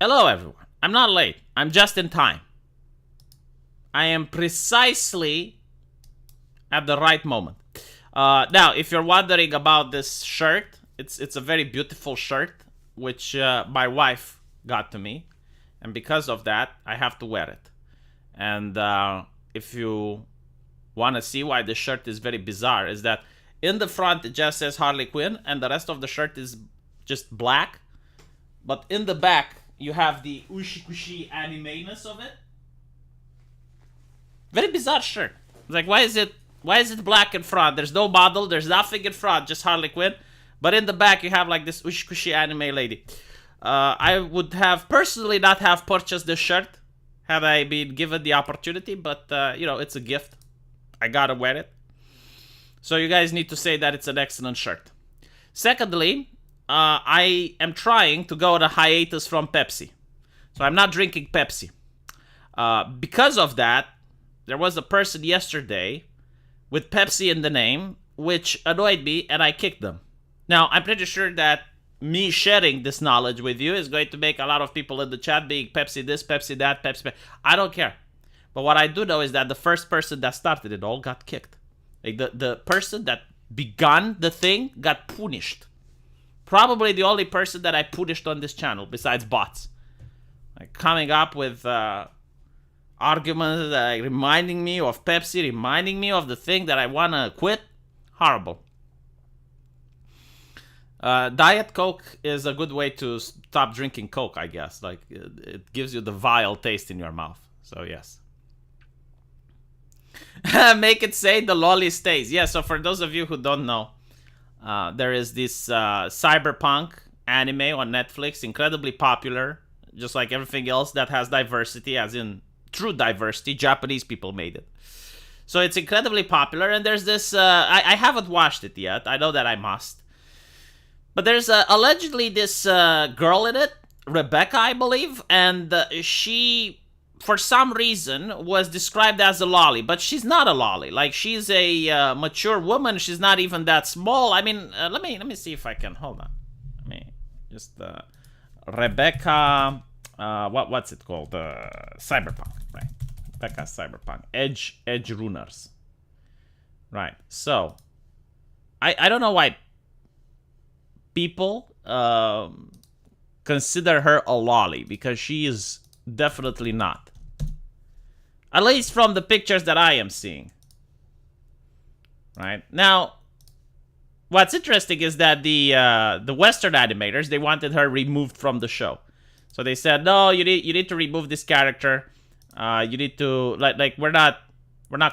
Hello, everyone. I'm not late. I'm just in time. I am precisely at the right moment. Now, if you're wondering about this shirt, it's a very beautiful shirt, which my wife got to me. And because of that, I have to wear it. And if you want to see why this shirt is very bizarre, is that in the front it just says Harley Quinn, and the rest of the shirt is just black. But in the back, you have the ushi-kushi anime-ness of it. Very bizarre shirt. It's like, why is it black in front? There's no model, there's nothing in front, just Harley Quinn. But in the back, you have like this ushi-kushi anime lady. I would have personally not have purchased this shirt had I been given the opportunity, but it's a gift. I gotta wear it. So you guys need to say that it's an excellent shirt. Secondly, I am trying to go on a hiatus from Pepsi. So I'm not drinking Pepsi. Because of that, there was a person yesterday with Pepsi in the name, which annoyed me, and I kicked them. Now, I'm pretty sure that me sharing this knowledge with you is going to make a lot of people in the chat being Pepsi this, Pepsi that, Pepsi. I don't care. But what I do know is that the first person that started it all got kicked. Like the person that began the thing got punished. Probably the only person that I punished on this channel besides bots. Like coming up with arguments reminding me of Pepsi, reminding me of the thing that I want to quit. Horrible. Diet Coke is a good way to stop drinking Coke, I guess. Like, it gives you the vile taste in your mouth. So, yes. Make it say the lolly stays. Yeah, so for those of you who don't know, there is this cyberpunk anime on Netflix, incredibly popular, just like everything else that has diversity, as in true diversity. Japanese people made it. So it's incredibly popular, and there's this, I haven't watched it yet, I know that I must. But there's allegedly this girl in it, Rebecca, I believe, and she, for some reason, was described as a lolly, but she's not a lolly. Like, she's a mature woman, she's not even that small. I mean, let me see if I can, hold on. Let me just, Rebecca, what's it called? Cyberpunk, right? Rebecca Cyberpunk, Edge Runners. Right, so, I don't know why people consider her a lolly, because she is definitely not. At least from the pictures that I am seeing. Right? Now, what's interesting is that the Western animators, they wanted her removed from the show. So they said, no, you need to remove this character. You need to, like we're not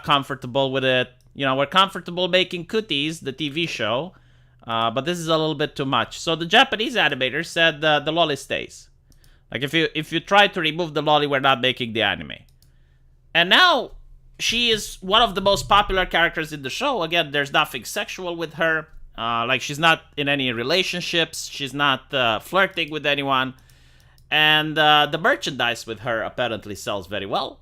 comfortable with it. You know, we're comfortable making Cooties, the TV show. But this is a little bit too much. So the Japanese animators said the lolly stays. Like, if you try to remove the lolly, we're not making the anime. And now, she is one of the most popular characters in the show. Again, there's nothing sexual with her. Like, she's not in any relationships. She's not flirting with anyone. And the merchandise with her apparently sells very well.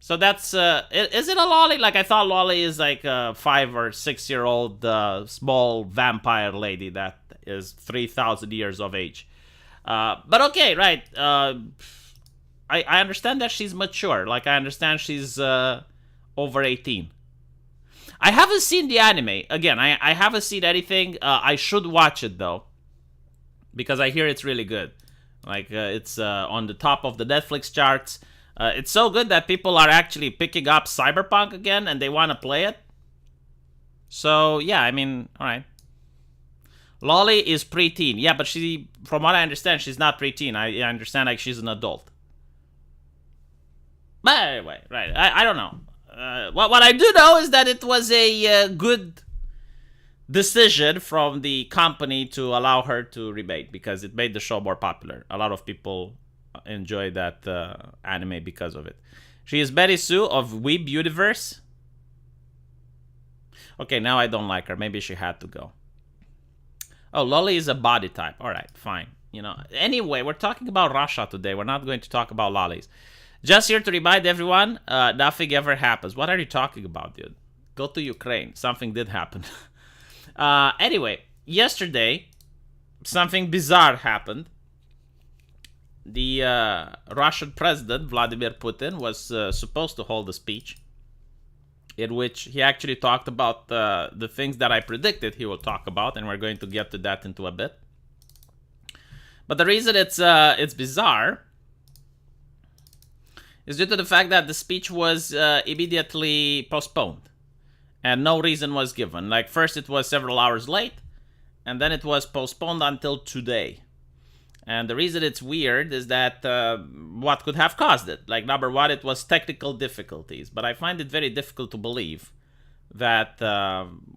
So that's, is it a lolly? Like, I thought lolly is like a 5 or 6 year old small vampire lady that is 3,000 years of age. But okay, right. I understand that she's mature. Like, I understand she's over 18. I haven't seen the anime. Again, I haven't seen anything. I should watch it, though. Because I hear it's really good. Like, it's on the top of the Netflix charts. It's so good that people are actually picking up Cyberpunk again and they want to play it. So, yeah, I mean, alright. Lolly is preteen. Yeah, but she, from what I understand, she's not preteen. I understand, like, she's an adult. But anyway, right, I don't know. What I do know is that it was a good decision from the company to allow her to remain, because it made the show more popular. A lot of people enjoy that anime because of it. She is Betty Sue of Weeb Universe. Okay, now I don't like her. Maybe she had to go. Oh, Lolly is a body type. Alright, fine. You know. Anyway, we're talking about Russia today. We're not going to talk about lollies. Just here to remind everyone, nothing ever happens. What are you talking about, dude? Go to Ukraine. Something did happen. Anyway, yesterday, something bizarre happened. the Russian president, Vladimir Putin, was supposed to hold a speech in which he actually talked about the things that I predicted he will talk about, and we're going to get to that into a bit. But the reason it's bizarre is due to the fact that the speech was immediately postponed, and no reason was given. Like, first it was several hours late, and then it was postponed until today. And the reason it's weird is that what could have caused it? Like, number one, it was technical difficulties. But I find it very difficult to believe that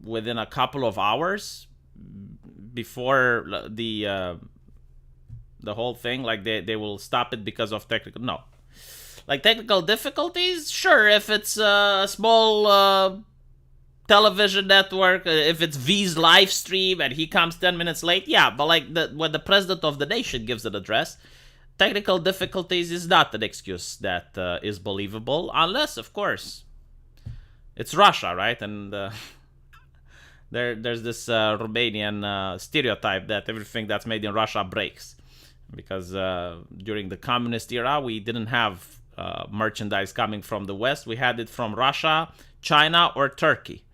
within a couple of hours before the whole thing, like, they will stop it because of technical... No. Like, technical difficulties? Sure, if it's a small... television network, if it's V's live stream and he comes 10 minutes late, yeah, but like when the president of the nation gives an address, technical difficulties is not an excuse that is believable, unless, of course, it's Russia, right? And there's this Romanian stereotype that everything that's made in Russia breaks, because during the communist era, we didn't have merchandise coming from the West. We had it from Russia, China, or Turkey.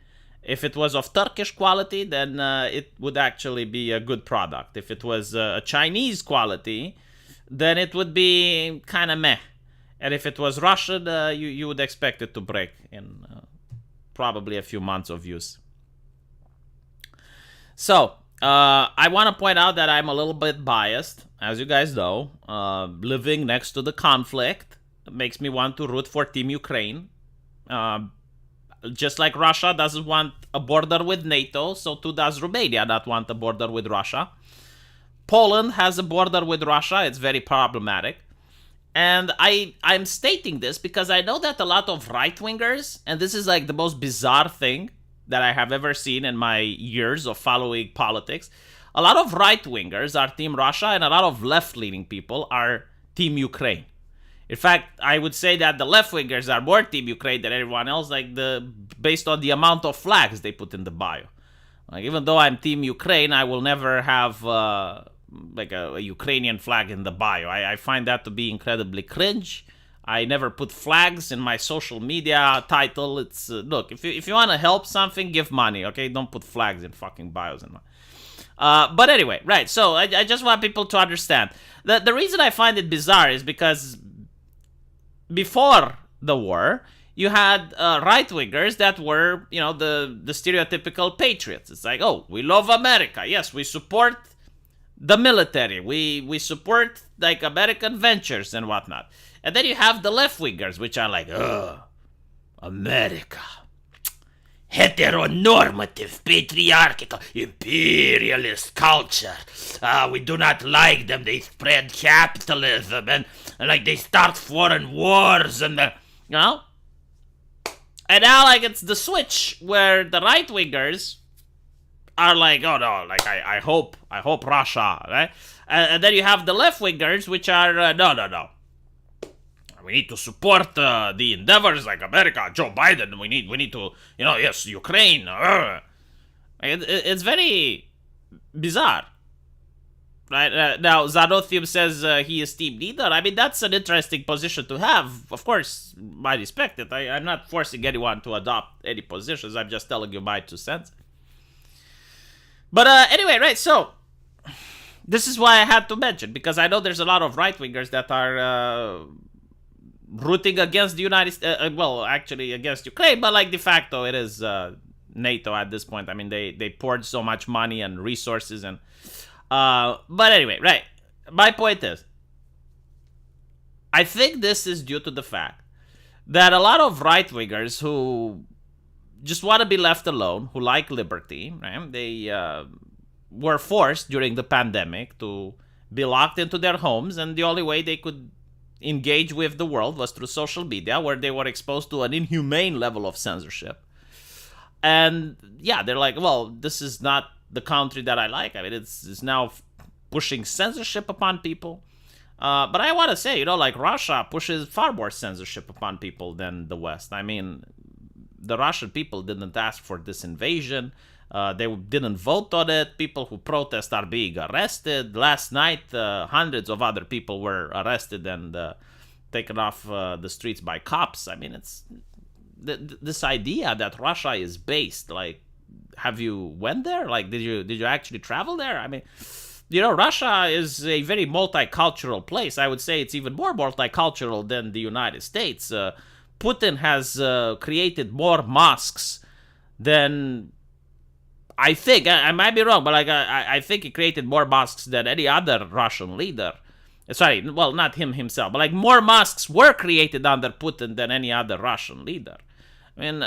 If it was of Turkish quality, then it would actually be a good product. If it was a Chinese quality, then it would be kind of meh. And if it was Russian, you would expect it to break in probably a few months of use. So, I want to point out that I'm a little bit biased. As you guys know, living next to the conflict makes me want to root for Team Ukraine. Just like Russia doesn't want a border with NATO, so too does Romania not want a border with Russia. Poland has a border with Russia. It's very problematic. And I'm stating this because I know that a lot of right-wingers, and this is like the most bizarre thing that I have ever seen in my years of following politics, a lot of right-wingers are Team Russia and a lot of left-leaning people are Team Ukraine. In fact, I would say that the left-wingers are more Team Ukraine than everyone else, like based on the amount of flags they put in the bio. Like, even though I'm Team Ukraine, I will never have like a Ukrainian flag in the bio. I find that to be incredibly cringe. I never put flags in my social media title. It's look, if you want to help something, give money, okay? Don't put flags in fucking bios. But anyway, right, so I just want people to understand. The reason I find it bizarre is because before the war, you had right-wingers that were, you know, the stereotypical patriots. It's like, oh, we love America. Yes, we support the military. We support, like, American ventures and whatnot. And then you have the left-wingers, which are like, ugh, America. Heteronormative, patriarchal, imperialist culture. We do not like them. They spread capitalism and like they start foreign wars and you know. And now like it's the switch where the right wingers are like, oh no, like I hope Russia, right? And then you have the left wingers, which are no. We need to support the endeavors like America, Joe Biden. We need to, you know, yes, Ukraine. It's very bizarre, right? Now, Zanothium says he is team leader. I mean, that's an interesting position to have. Of course, I respect it. I'm not forcing anyone to adopt any positions. I'm just telling you my 2 cents. But anyway, right, so this is why I had to mention, because I know there's a lot of right-wingers that are... rooting against the United States, well, actually against Ukraine, but like de facto it is NATO at this point. I mean, they poured so much money and resources and, but anyway, right. My point is, I think this is due to the fact that a lot of right-wingers who just want to be left alone, who like liberty, right? They were forced during the pandemic to be locked into their homes, and the only way they could engage with the world was through social media, where they were exposed to an inhumane level of censorship. And yeah, they're like, well, this is not the country that I like. I mean, it's now pushing censorship upon people. But I want to say, you know, like Russia pushes far more censorship upon people than the West. I mean, the Russian people didn't ask for this invasion. They didn't vote on it. People who protest are being arrested. Last night, hundreds of other people were arrested and taken off the streets by cops. I mean, it's this idea that Russia is based. Like, have you went there? Like, did you actually travel there? I mean, Russia is a very multicultural place. I would say it's even more multicultural than the United States. Putin has created more mosques than, I think, I might be wrong, but like I think he created more mosques than any other Russian leader. Sorry, well, not him himself, but like more mosques were created under Putin than any other Russian leader. I mean,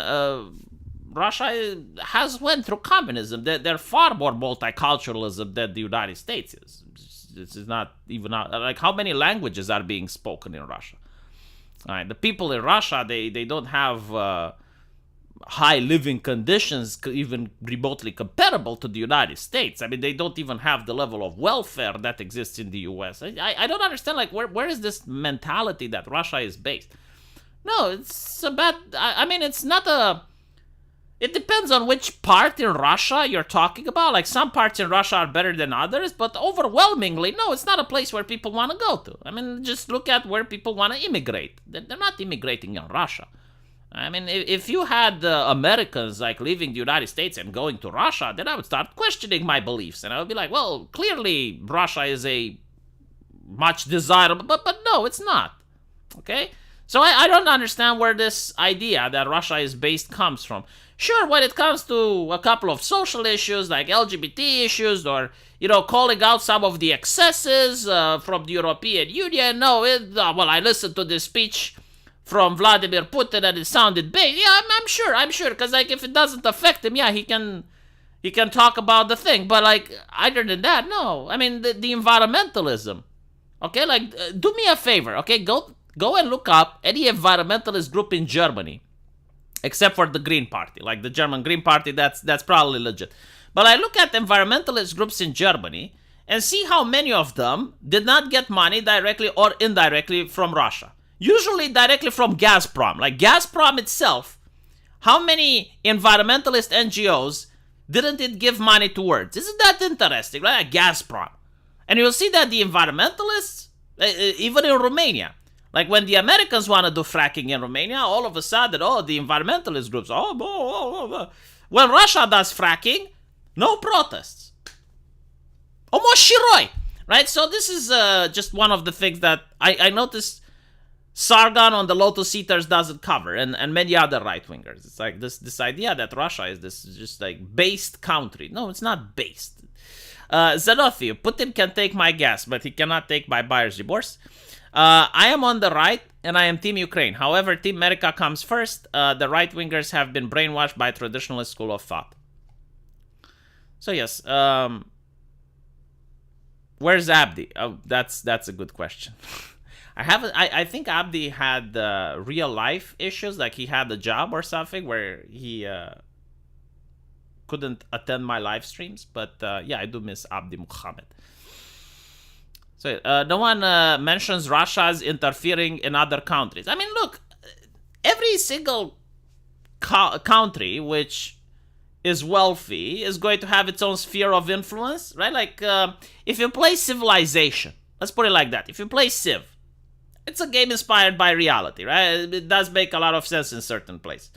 Russia has went through communism. They're far more multiculturalism than the United States is. This is not even like how many languages are being spoken in Russia. All right, the people in Russia they don't have high living conditions even remotely comparable to the United States. I mean, they don't even have the level of welfare that exists in the US. I don't understand, like, where is this mentality that Russia is based? No, it's about, I mean, it's not a, it depends on which part in Russia you're talking about. Like, some parts in Russia are better than others, but overwhelmingly, no, it's not a place where people want to go to. I mean, just look at where people want to immigrate. They're not immigrating in Russia. I mean, if you had Americans, like, leaving the United States and going to Russia, then I would start questioning my beliefs. And I would be like, well, clearly Russia is a much desirable, but no, it's not. Okay? So I don't understand where this idea that Russia is based comes from. Sure, when it comes to a couple of social issues, like LGBT issues, or, calling out some of the excesses from the European Union, no, well, I listened to this speech from Vladimir Putin and it sounded big. Yeah, I'm sure, because, like, if it doesn't affect him, yeah, he can talk about the thing. But, like, other than that, no. I mean, the environmentalism, okay, like, do me a favor, okay, go and look up any environmentalist group in Germany, except for the Green Party. Like, the German Green Party, that's probably legit. But I look at environmentalist groups in Germany and see how many of them did not get money directly or indirectly from Russia. Usually directly from Gazprom. Like, Gazprom itself, how many environmentalist NGOs didn't it give money towards? Isn't that interesting, right? Like Gazprom. And you'll see that the environmentalists, even in Romania, like, when the Americans want to do fracking in Romania, all of a sudden, the environmentalist groups, when Russia does fracking, no protests. Almost shiroi, right? So this is just one of the things that I noticed Sargon on the Lotus Eaters doesn't cover, and many other right-wingers. It's like this idea that Russia is this just, like, based country. No, it's not based. Zenothi, Putin can take my gas, but he cannot take my buyer's remorse. I am on the right, and I am Team Ukraine. However, Team America comes first. The right-wingers have been brainwashed by a traditionalist school of thought. So yes, where's Abdi? Oh, that's a good question. I think Abdi had real life issues, like he had a job or something where he couldn't attend my live streams. But yeah, I do miss Abdi Muhammad. So no one mentions Russia's interfering in other countries. I mean, look, every single country which is wealthy is going to have its own sphere of influence, right? Like, if you play Civilization, let's put it like that. If you play Civ, it's a game inspired by reality, right? It does make a lot of sense in certain places.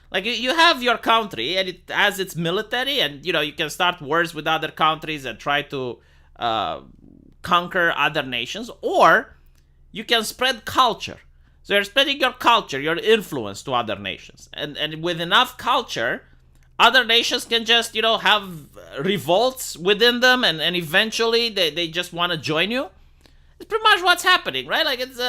Like, you have your country, and it has its military, and, you can start wars with other countries and try to conquer other nations, or you can spread culture. So you're spreading your culture, your influence to other nations. And with enough culture, other nations can just, have revolts within them, and eventually they just want to join you. It's pretty much what's happening, right? Like, it's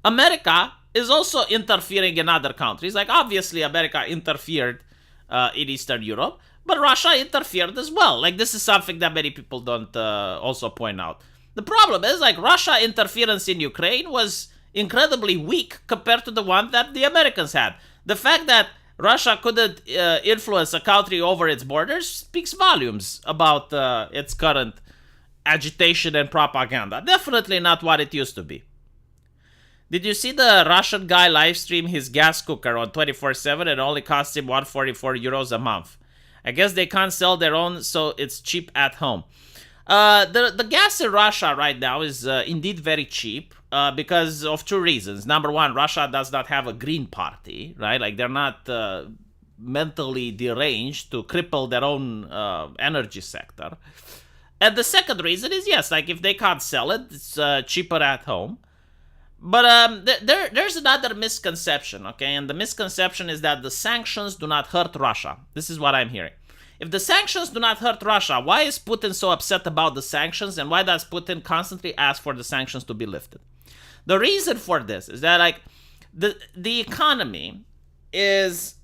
America is also interfering in other countries. Like, obviously, America interfered in Eastern Europe, but Russia interfered as well. Like, this is something that many people don't also point out. The problem is, like, Russia interference in Ukraine was incredibly weak compared to the one that the Americans had. The fact that Russia couldn't influence a country over its borders speaks volumes about its current agitation and propaganda. Definitely not what it used to be. Did you see the Russian guy live stream his gas cooker on 24/7 and only costs him 144 euros a month? I guess they can't sell their own, so it's cheap at home. The gas in Russia right now is indeed very cheap because of two reasons. Number one, Russia does not have a green party, right? Like they're not mentally deranged to cripple their own energy sector. And the second reason is, yes, like if they can't sell it, it's cheaper at home. But there's another misconception, okay? And the misconception is that the sanctions do not hurt Russia. This is what I'm hearing. If the sanctions do not hurt Russia, why is Putin so upset about the sanctions, and why does Putin constantly ask for the sanctions to be lifted? The reason for this is that, like, the economy is,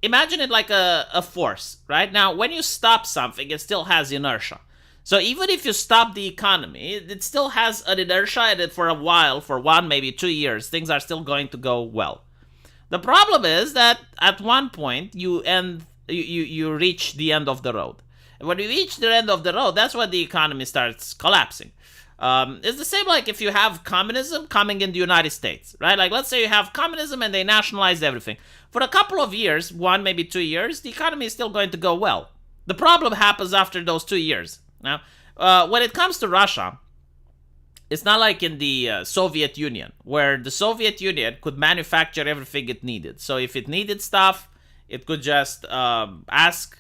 imagine it like a force, right? Now, when you stop something, it still has inertia. So even if you stop the economy, it still has an inertia, and for a while, for 1, maybe 2 years, things are still going to go well. The problem is that at one point, you reach the end of the road. And when you reach the end of the road, that's when the economy starts collapsing. It's the same like if you have communism coming in the United States, right? Like, let's say you have communism and they nationalized everything. For a couple of years, 1, maybe 2 years, the economy is still going to go well. The problem happens after those 2 years. Now, when it comes to Russia, it's not like in the Soviet Union, where the Soviet Union could manufacture everything it needed. So if it needed stuff, it could just ask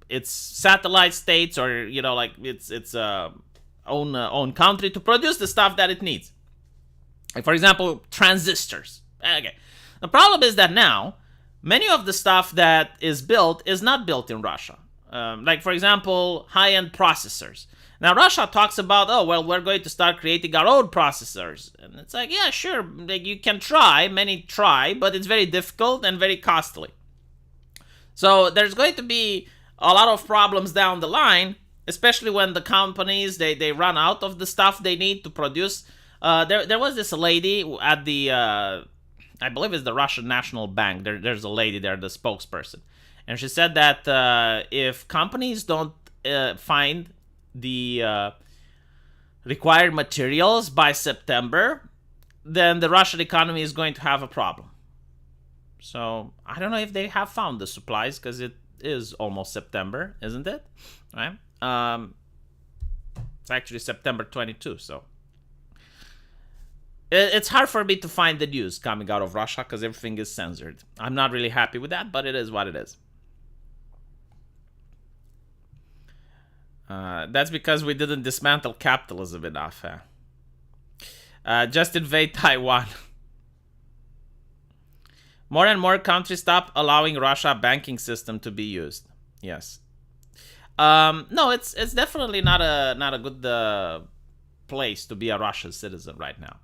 its satellite states or, you know, like its own country to produce the stuff that it needs. Like, for example, transistors. Okay. The problem is that now, many of the stuff that is built is not built in Russia. Like, for example, high-end processors. Now, Russia talks about, oh, well, we're going to start creating our own processors. And it's like, yeah, sure, like, you can try, many try, but it's very difficult and very costly. So there's going to be a lot of problems down the line, especially when the companies, they run out of the stuff they need to produce. There was this lady at the, I believe it's the Russian National Bank. There's a lady there, the spokesperson. And she said that if companies don't find the required materials by September, then the Russian economy is going to have a problem. So I don't know if they have found the supplies, because it is almost September, isn't it? Right? It's actually September 22, so it's hard for me to find the news coming out of Russia because everything is censored. I'm not really happy with that, but it is what it is. That's because we didn't dismantle capitalism enough. Just invade Taiwan. More and more countries stop allowing Russia banking system to be used. Yes. No, it's definitely not a good place to be a Russian citizen right now.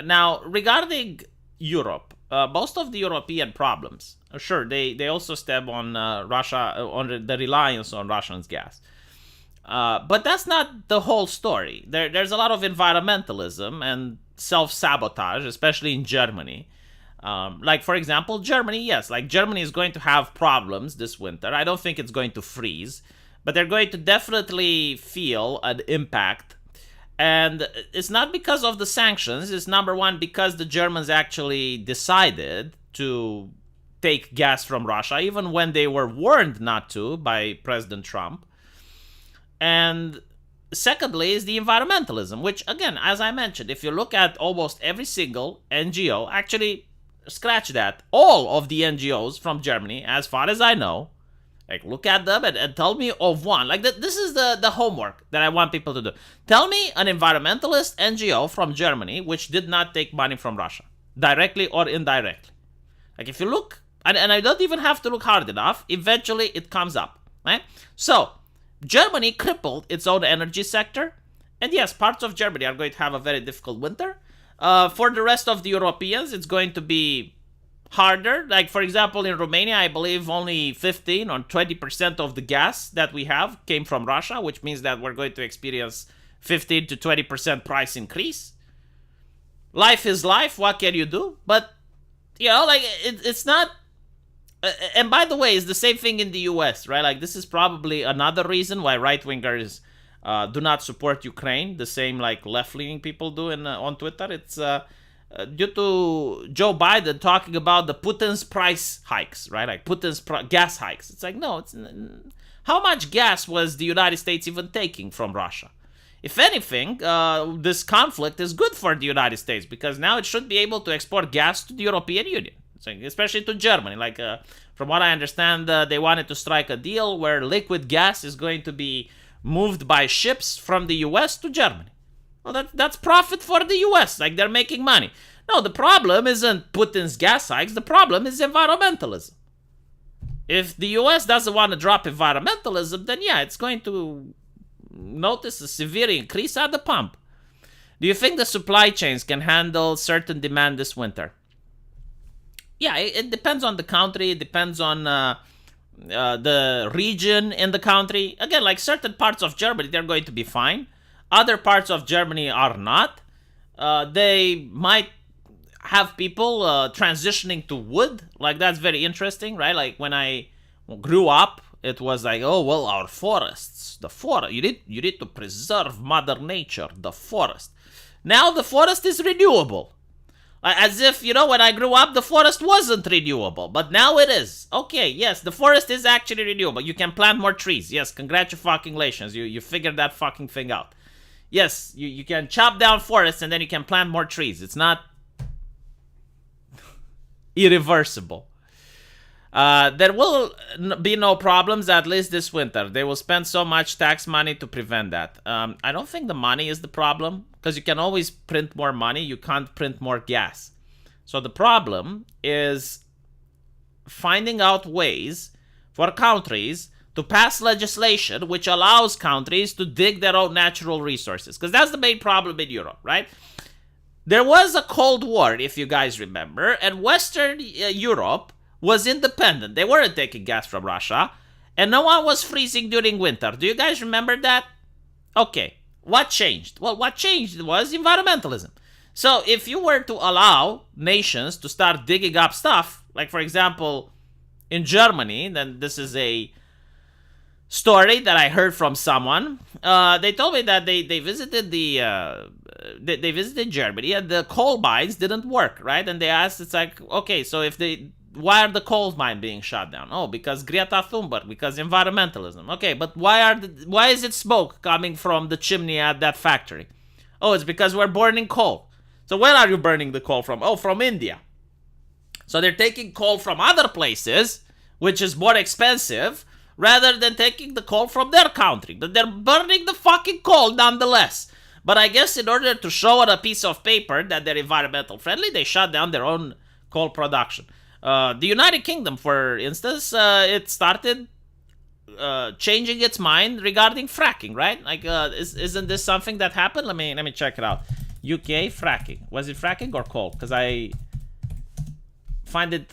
Now, regarding Europe, most of the European problems, sure, they also stem on Russia, on the reliance on Russian gas. But that's not the whole story. There's a lot of environmentalism and self-sabotage, especially in Germany. Like, for example, Germany, yes, like Germany is going to have problems this winter. I don't think it's going to freeze, but they're going to definitely feel an impact. And it's not because of the sanctions. It's number one, because the Germans actually decided to take gas from Russia, even when they were warned not to by President Trump. And secondly is the environmentalism, which, again, as I mentioned, if you look at almost every single NGO, actually, scratch that, all of the NGOs from Germany, as far as I know, like, look at them and tell me of one. Like, this is the homework that I want people to do. Tell me an environmentalist NGO from Germany which did not take money from Russia, directly or indirectly. Like, if you look, and I don't even have to look hard enough, eventually it comes up, right? So, Germany crippled its own energy sector, and yes, parts of Germany are going to have a very difficult winter. For the rest of the Europeans, it's going to be harder. Like, for example, in Romania, I believe only 15 or 20% of the gas that we have came from Russia, which means that we're going to experience 15 to 20% price increase. Life is life. What can you do? But, you know, like, it's not... and by the way, it's the same thing in the US, right? Like, this is probably another reason why right-wingers do not support Ukraine, the same like left-leaning people do on Twitter. It's due to Joe Biden talking about the Putin's price hikes, right? Like Putin's gas hikes. It's like, no, how much gas was the United States even taking from Russia? If anything, this conflict is good for the United States because now it should be able to export gas to the European Union, especially to Germany. Like, from what I understand, they wanted to strike a deal where liquid gas is going to be moved by ships from the US to Germany. Well, that's profit for the US. Like, they're making money. No, the problem isn't Putin's gas hikes. The problem is environmentalism. If the US doesn't want to drop environmentalism, then yeah, it's going to notice a severe increase at the pump. Do you think the supply chains can handle certain demand this winter? Yeah, it depends on the country. It depends on the region in the country. Again, like certain parts of Germany, they're going to be fine. Other parts of Germany are not. They might have people transitioning to wood. Like, that's very interesting, right? Like, when I grew up, it was like, oh, well, our forests, the forest. You need to preserve Mother Nature, the forest. Now the forest is renewable. As if, when I grew up, the forest wasn't renewable, but now it is. Okay, yes, the forest is actually renewable. You can plant more trees. Yes, congratulations. You figured that fucking thing out. Yes, you can chop down forests and then you can plant more trees. It's not irreversible. There will be no problems, at least this winter. They will spend so much tax money to prevent that. I don't think the money is the problem, because you can always print more money. You can't print more gas. So the problem is finding out ways for countries to pass legislation which allows countries to dig their own natural resources. Because that's the main problem in Europe, right? There was a Cold War, if you guys remember, and Western Europe was independent. They weren't taking gas from Russia, and no one was freezing during winter. Do you guys remember that? Okay, what changed? Well, what changed was environmentalism. So if you were to allow nations to start digging up stuff, like for example, in Germany, then this is a story that I heard from someone. They told me that they visited they visited Germany and the coal mines didn't work, right? And they asked, it's like, okay, so why are the coal mines being shut down? Oh, because Greta Thunberg, because environmentalism. Okay, but why is it smoke coming from the chimney at that factory? Oh, it's because we're burning coal. So where are you burning the coal from? Oh, from India. So they're taking coal from other places, which is more expensive, rather than taking the coal from their country. But they're burning the fucking coal nonetheless. But I guess in order to show on a piece of paper that they're environmental friendly, they shut down their own coal production. The United Kingdom, for instance, it started changing its mind regarding fracking, right? Like, isn't this something that happened? Let me check it out. UK fracking. Was it fracking or coal? Because I find it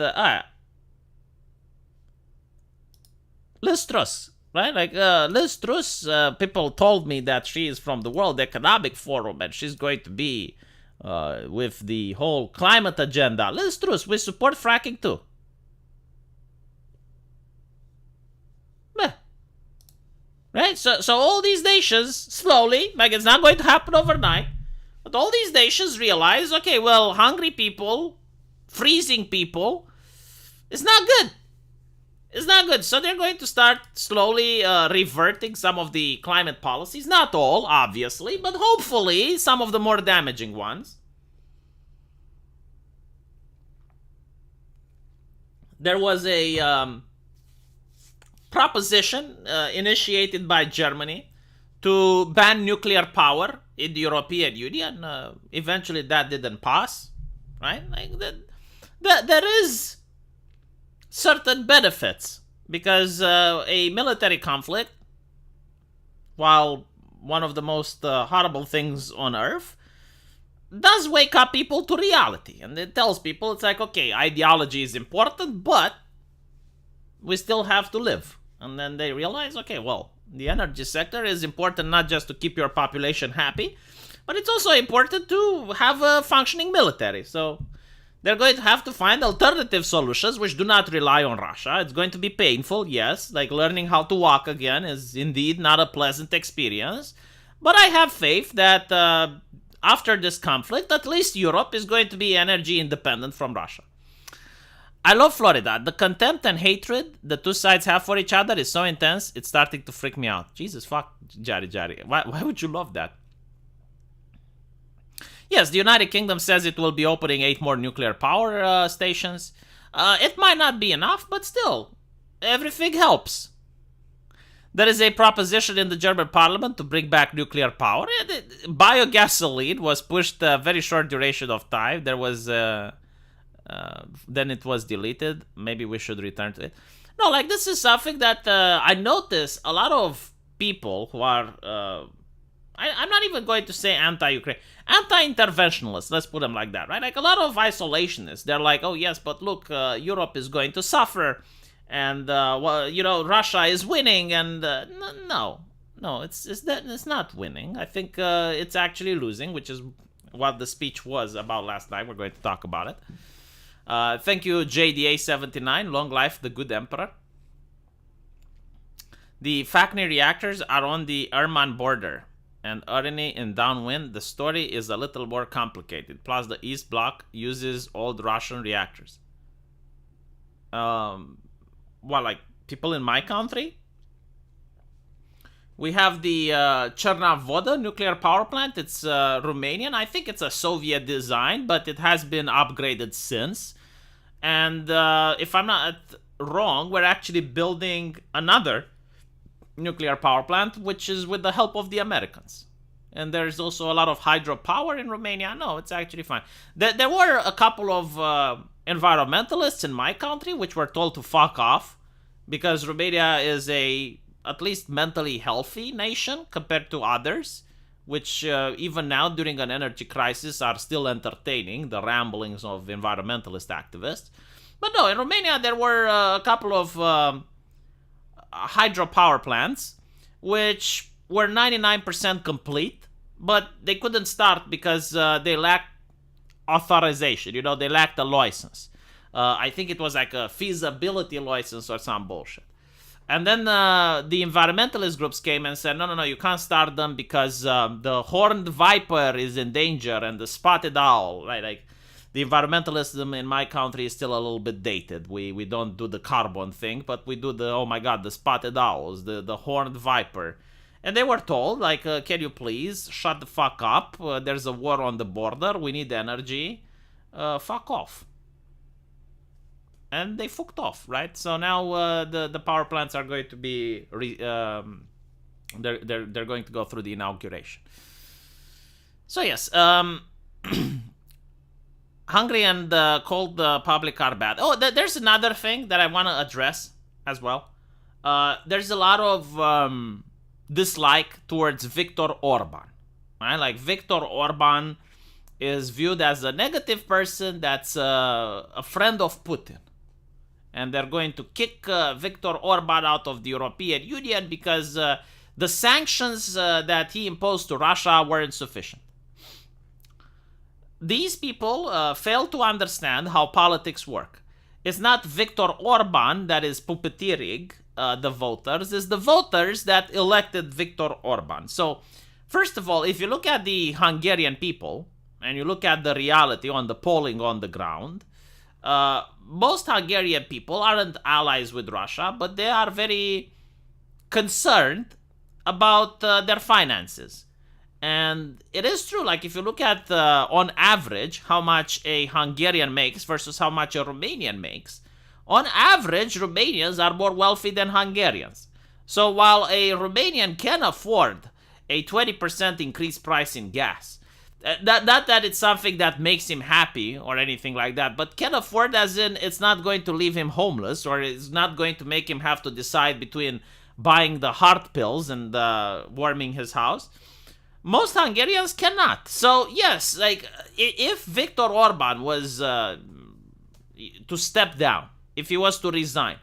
Liz Truss, right? Like, Liz Truss, people told me that she is from the World Economic Forum and she's going to be with the whole climate agenda. Liz Truss, we support fracking too. Right? So all these nations, slowly, like it's not going to happen overnight, but all these nations realize, okay, well, hungry people, freezing people, it's not good. It's not good. So they're going to start slowly reverting some of the climate policies. Not all, obviously, but hopefully some of the more damaging ones. There was a proposition initiated by Germany to ban nuclear power in the European Union. Eventually that didn't pass, right? Like there is certain benefits, because a military conflict, while one of the most horrible things on earth, does wake up people to reality. And it tells people, it's like, okay, ideology is important, but we still have to live. And then they realize, okay, well, the energy sector is important not just to keep your population happy, but it's also important to have a functioning military. So they're going to have to find alternative solutions which do not rely on Russia. It's going to be painful, yes. Like learning how to walk again is indeed not a pleasant experience. But I have faith that after this conflict, at least Europe is going to be energy independent from Russia. I love Florida. The contempt and hatred the two sides have for each other is so intense, it's starting to freak me out. Jesus fuck, Jari. Why would you love that? Yes, the United Kingdom says it will be opening 8 more nuclear power stations. It might not be enough, but still, everything helps. There is a proposition in the German parliament to bring back nuclear power. Biogasoline was pushed a very short duration of time. There was... then it was deleted. Maybe we should return to it. No, like, this is something that I notice a lot of people who are... I'm not even going to say anti-Ukraine. Anti-interventionalists, let's put them like that, right? Like, a lot of isolationists, they're like, oh, yes, but look, Europe is going to suffer. And, well, you know, Russia is winning. And no, it's not winning. I think it's actually losing, which is what the speech was about last night. We're going to talk about it. Thank you, JDA79. Long life, the good emperor. The Fakni reactors are on the Erman border. And Urani in downwind, the story is a little more complicated. Plus, the East Bloc uses old Russian reactors. Like people in my country? We have the Chernavoda nuclear power plant. It's Romanian. I think it's a Soviet design, but it has been upgraded since. And if I'm not wrong, we're actually building another nuclear power plant, which is with the help of the Americans. And there's also a lot of hydropower in Romania. No, it's actually fine. There were a couple of environmentalists in my country which were told to fuck off because Romania is a at least mentally healthy nation compared to others, which even now during an energy crisis are still entertaining the ramblings of environmentalist activists. But no, in Romania there were a couple of hydropower plants which were 99% complete, but they couldn't start because they lacked authorization. You know, they lacked a license. I think it was like a feasibility license or some bullshit. And then the environmentalist groups came and said, no, you can't start them because the horned viper is in danger and the spotted owl, right? Like, the environmentalism in my country is still a little bit dated. We don't do the carbon thing, but we do the spotted owls, the horned viper. And they were told, like, can you please shut the fuck up? There's a war on the border. We need energy. Fuck off. And they fucked off, right? So now the power plants are going to be they're going to go through the inauguration. So yes, Hungry and cold public are bad. Oh, there's another thing that I want to address as well. There's a lot of dislike towards Viktor Orban. Right? Like, Viktor Orban is viewed as a negative person that's a friend of Putin. And they're going to kick Viktor Orban out of the European Union because the sanctions that he imposed to Russia were insufficient. These people fail to understand how politics work. It's not Viktor Orban that is puppeteering the voters. It's the voters that elected Viktor Orban. So, first of all, if you look at the Hungarian people, and you look at the reality on the polling on the ground, most Hungarian people aren't allies with Russia, but they are very concerned about their finances. And it is true, like, if you look at, on average, how much a Hungarian makes versus how much a Romanian makes, on average, Romanians are more wealthy than Hungarians. So while a Romanian can afford a 20% increased price in gas, not that it's something that makes him happy or anything like that, but can afford as in it's not going to leave him homeless, or it's not going to make him have to decide between buying the heart pills and warming his house. Most Hungarians cannot. So, yes, like, if Viktor Orban was to step down, if he was to resign,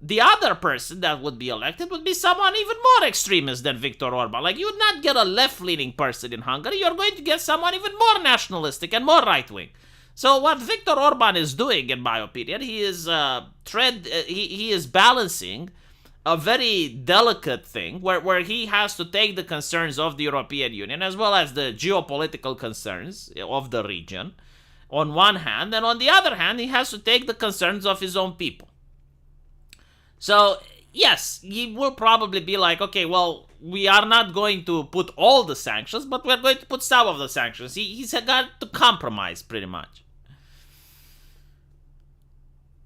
the other person that would be elected would be someone even more extremist than Viktor Orban. Like, you would not get a left-leaning person in Hungary. You're going to get someone even more nationalistic and more right-wing. So what Viktor Orban is doing, in my opinion, he is he is balancing a very delicate thing where he has to take the concerns of the European Union as well as the geopolitical concerns of the region on one hand, and on the other hand, he has to take the concerns of his own people. So, yes, he will probably be like, okay, well, we are not going to put all the sanctions, but we're going to put some of the sanctions. He's got to compromise, pretty much.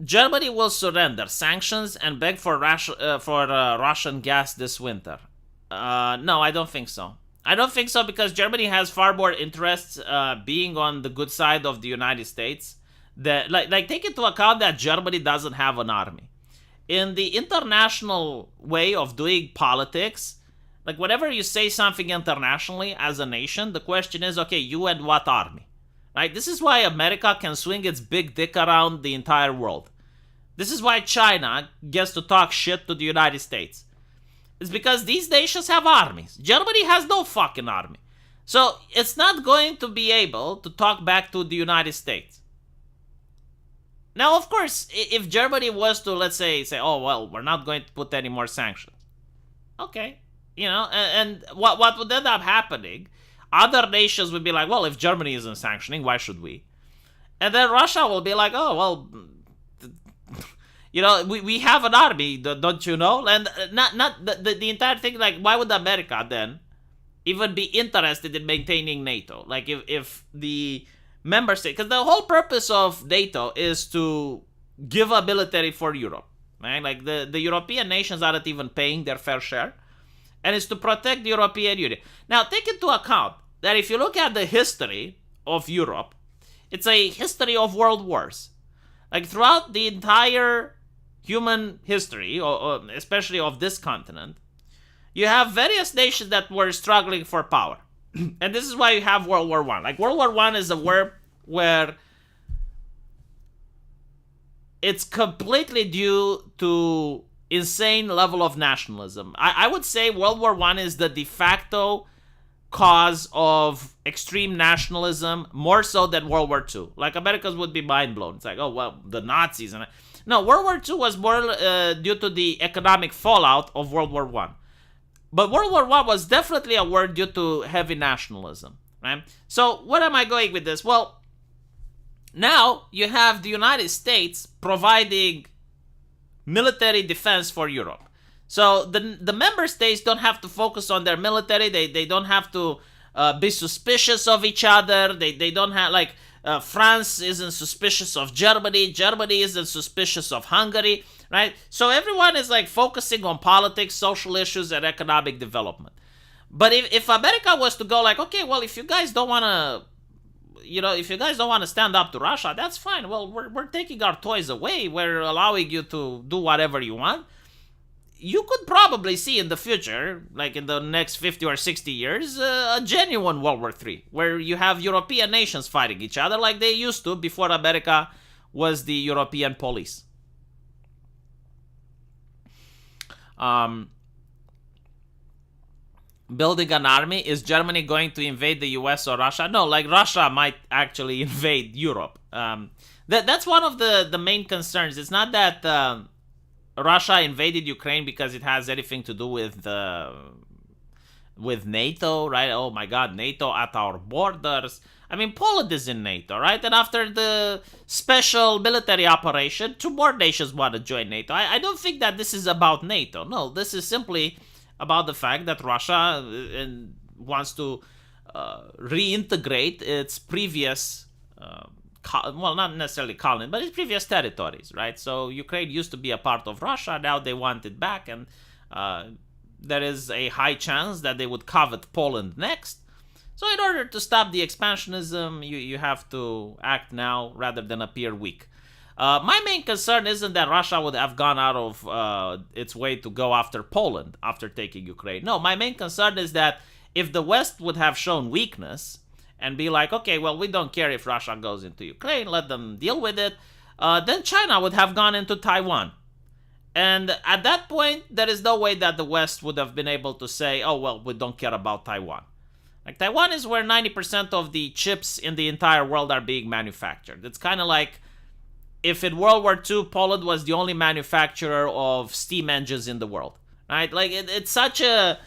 Germany will surrender sanctions and beg for Russian gas this winter. No, I don't think so. I don't think so because Germany has far more interests being on the good side of the United States. Take into account that Germany doesn't have an army. In the international way of doing politics, like whenever you say something internationally as a nation, the question is, okay, you and what army? Right? This is why America can swing its big dick around the entire world. This is why China gets to talk shit to the United States. It's because these nations have armies. Germany has no fucking army. So it's not going to be able to talk back to the United States. Now, of course, if Germany was to, let's say, oh, well, we're not going to put any more sanctions. Okay. You know, and what would end up happening, other nations would be like, well, if Germany isn't sanctioning, why should we? And then Russia will be like, oh, well, you know, we have an army, don't you know? And not the entire thing, like, why would America then even be interested in maintaining NATO? Like, if the member state, because the whole purpose of NATO is to give a military for Europe, right? Like, the European nations aren't even paying their fair share, and it's to protect the European Union. Now, take into account that if you look at the history of Europe, it's a history of world wars. Like, throughout the entire human history, or especially of this continent, you have various nations that were struggling for power. And this is why you have World War I. Like, World War I is a war where it's completely due to insane level of nationalism. I would say World War I is the de facto cause of extreme nationalism, more so than World War II. Like, Americans would be mind blown. It's like, oh, well, the Nazis. No, World War II was more due to the economic fallout of World War I. But World War I was definitely a war due to heavy nationalism, right? So, where am I going with this? Well, now you have the United States providing military defense for Europe. So the member states don't have to focus on their military. They don't have to be suspicious of each other. They don't have, like, France isn't suspicious of Germany. Germany isn't suspicious of Hungary, right? So everyone is, like, focusing on politics, social issues, and economic development. But if America was to go like, okay, well, if you guys don't want to, you know, if you guys don't want to stand up to Russia, that's fine. Well, we're taking our toys away. We're allowing you to do whatever you want. You could probably see in the future, like in the next 50 or 60 years, a genuine World War III, where you have European nations fighting each other like they used to before America was the European police. Building an army, is Germany going to invade the US or Russia? No, like, Russia might actually invade Europe. That's one of the main concerns. It's not that Russia invaded Ukraine because it has anything to do with NATO, right? Oh my God, NATO at our borders. I mean, Poland is in NATO, right? And after the special military operation, 2 more nations want to join NATO. I don't think that this is about NATO. No, this is simply about the fact that Russia wants to reintegrate its previous well, not necessarily colony, but its previous territories, right? So Ukraine used to be a part of Russia, now they want it back, and there is a high chance that they would covet Poland next. So in order to stop the expansionism, you have to act now rather than appear weak. My main concern isn't that Russia would have gone out of its way to go after Poland after taking Ukraine. No, my main concern is that if the West would have shown weakness and be like, okay, well, we don't care if Russia goes into Ukraine, let them deal with it, then China would have gone into Taiwan. And at that point, there is no way that the West would have been able to say, oh, well, we don't care about Taiwan. Like, Taiwan is where 90% of the chips in the entire world are being manufactured. It's kind of like if in World War II, Poland was the only manufacturer of steam engines in the world, right? Like, it's such a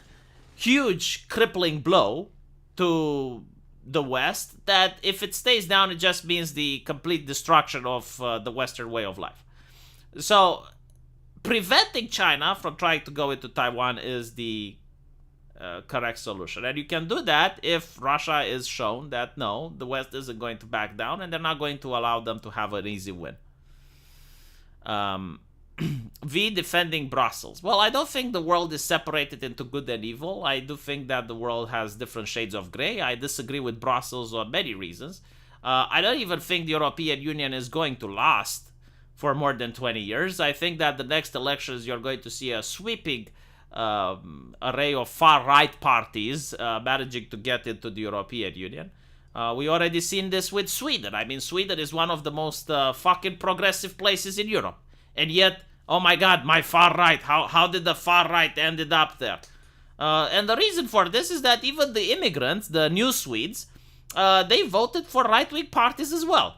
huge crippling blow to the West that if it stays down, it just means the complete destruction of the Western way of life. So preventing China from trying to go into Taiwan is the correct solution. And you can do that if Russia is shown that no, the West isn't going to back down and they're not going to allow them to have an easy win. V, defending Brussels. Well, I don't think the world is separated into good and evil. I do think that the world has different shades of gray. I disagree with Brussels on many reasons. I don't even think the European Union is going to last for more than 20 years. I think that the next elections you're going to see a sweeping array of far-right parties managing to get into the European Union. We already seen this with Sweden. I mean, Sweden is one of the most fucking progressive places in Europe. And yet, oh my god, my far right, how did the far right ended up there? And the reason for this is that even the immigrants, the new Swedes, they voted for right-wing parties as well.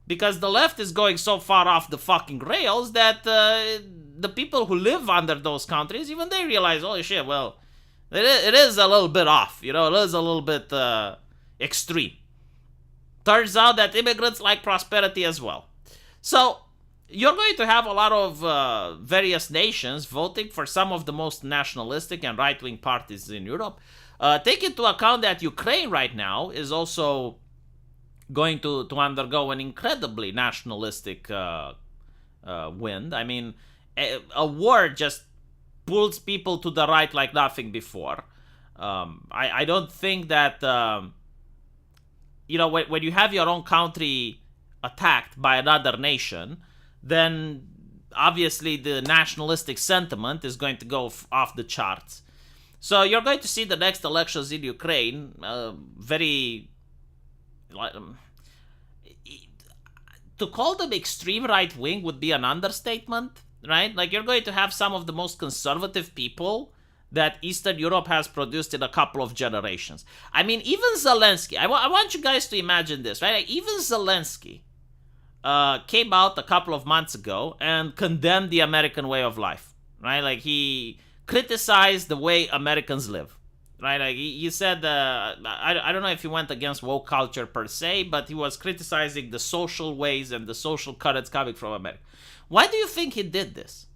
Because the left is going so far off the fucking rails that the people who live under those countries, even they realize, holy shit, well, it is a little bit off, you know, it is a little bit extreme. Turns out that immigrants like prosperity as well. So you're going to have a lot of various nations voting for some of the most nationalistic and right-wing parties in Europe. Take into account that Ukraine right now is also going to undergo an incredibly nationalistic wind. I mean, a war just pulls people to the right like nothing before. I don't think that, you know, when you have your own country attacked by another nation, then obviously the nationalistic sentiment is going to go off the charts. So you're going to see the next elections in Ukraine very... to call them extreme right-wing would be an understatement, right? Like, you're going to have some of the most conservative people that Eastern Europe has produced in a couple of generations. I mean, even Zelensky, I want you guys to imagine this, right? Like, even Zelensky came out a couple of months ago and condemned the American way of life, right? Like, he criticized the way Americans live, right? Like, he said, I don't know if he went against woke culture per se, but he was criticizing the social ways and the social currents coming from America. Why do you think he did this?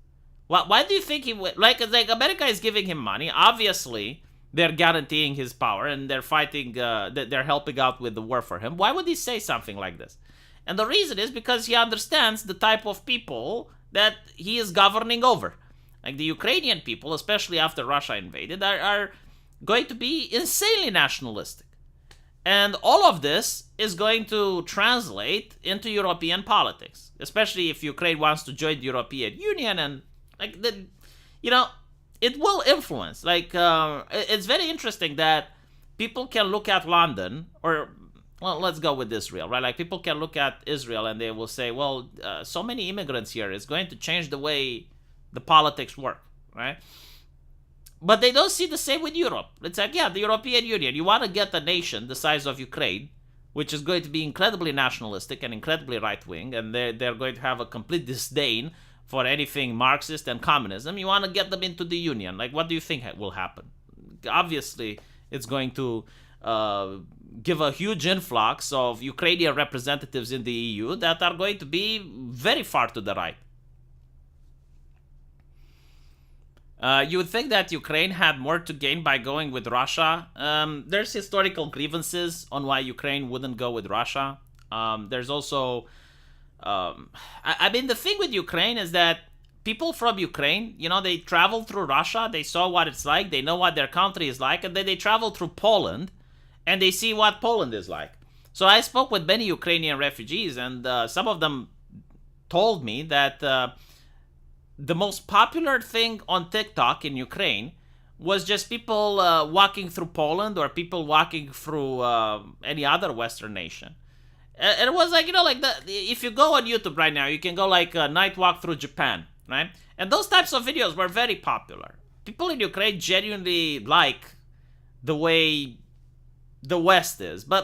Why do you think he went? Like America is giving him money. Obviously, they're guaranteeing his power and they're fighting, they're helping out with the war for him. Why would he say something like this? And the reason is because he understands the type of people that he is governing over. Like, the Ukrainian people, especially after Russia invaded, are going to be insanely nationalistic. And all of this is going to translate into European politics, especially if Ukraine wants to join the European Union. And, like, you know, it will influence. Like, it's very interesting that people can look at London, or, well, let's go with Israel, right? Like, people can look at Israel and they will say, well, so many immigrants here is going to change the way the politics work, right? But they don't see the same with Europe. It's like, yeah, the European Union, you want to get a nation the size of Ukraine, which is going to be incredibly nationalistic and incredibly right-wing, and they're going to have a complete disdain for anything Marxist and communism. You want to get them into the Union. Like, what do you think will happen? Obviously, it's going to give a huge influx of Ukrainian representatives in the EU that are going to be very far to the right. You would think that Ukraine had more to gain by going with Russia. There's historical grievances on why Ukraine wouldn't go with Russia. There's also... I mean, the thing with Ukraine is that people from Ukraine, you know, they travel through Russia, they saw what it's like, they know what their country is like, and then they travel through Poland, and they see what Poland is like. So I spoke with many Ukrainian refugees, and some of them told me that... the most popular thing on TikTok in Ukraine was just people walking through Poland or people walking through any other Western nation. And it was like, you know, like if you go on YouTube right now, you can go like a night walk through Japan, right? And those types of videos were very popular. People in Ukraine genuinely like the way the West is. But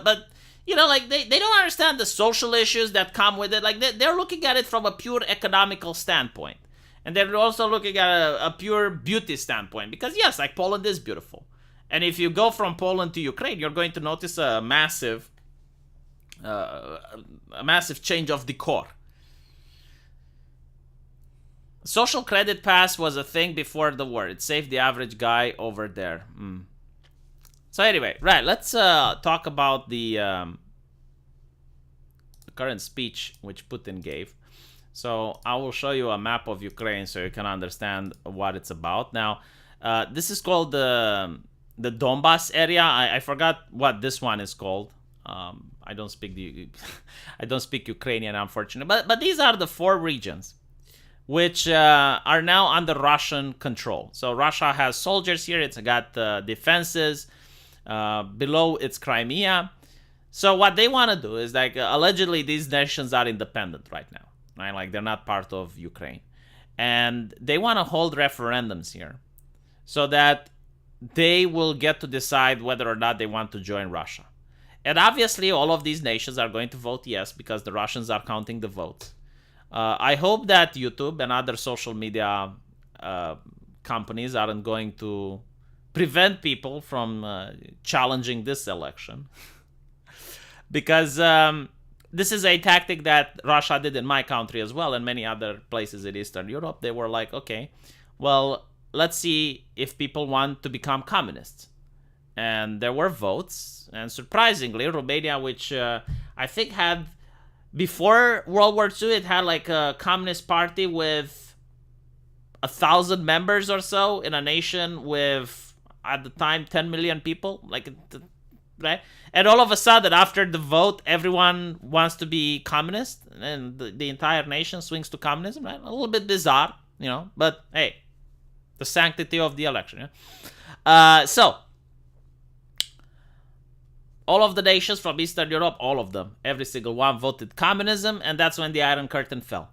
like they don't understand the social issues that come with it. Like they're looking at it from a pure economical standpoint. And they're also looking at a pure beauty standpoint. Because yes, like Poland is beautiful. And if you go from Poland to Ukraine, you're going to notice a massive change of decor. Social credit pass was a thing before the war. It saved the average guy over there. So anyway, right, let's talk about the current speech which Putin gave. So I will show you a map of Ukraine so you can understand what it's about. Now, this is called the Donbas area. I forgot what this one is called. I don't speak Ukrainian, unfortunately. But these are the 4 regions which are now under Russian control. So Russia has soldiers here. It's got defenses. Below it's Crimea. So what they want to do is, like, allegedly these nations are independent right now, right? Like they're not part of Ukraine. And they want to hold referendums here so that they will get to decide whether or not they want to join Russia. And obviously all of these nations are going to vote yes because the Russians are counting the votes. I hope that YouTube and other social media companies aren't going to prevent people from challenging this election. Because this is a tactic that Russia did in my country as well and many other places in Eastern Europe. They were like, okay, well, let's see if people want to become communists. And there were votes. And surprisingly, Romania, which I think had, before World War II, it had like a communist party with 1,000 members or so in a nation with, at the time, 10 million people. Like, right? And all of a sudden, after the vote, everyone wants to be communist. And the entire nation swings to communism, right? A little bit bizarre, But, hey, the sanctity of the election. Yeah? So, all of the nations from Eastern Europe, all of them, every single one voted communism, and that's when the Iron Curtain fell.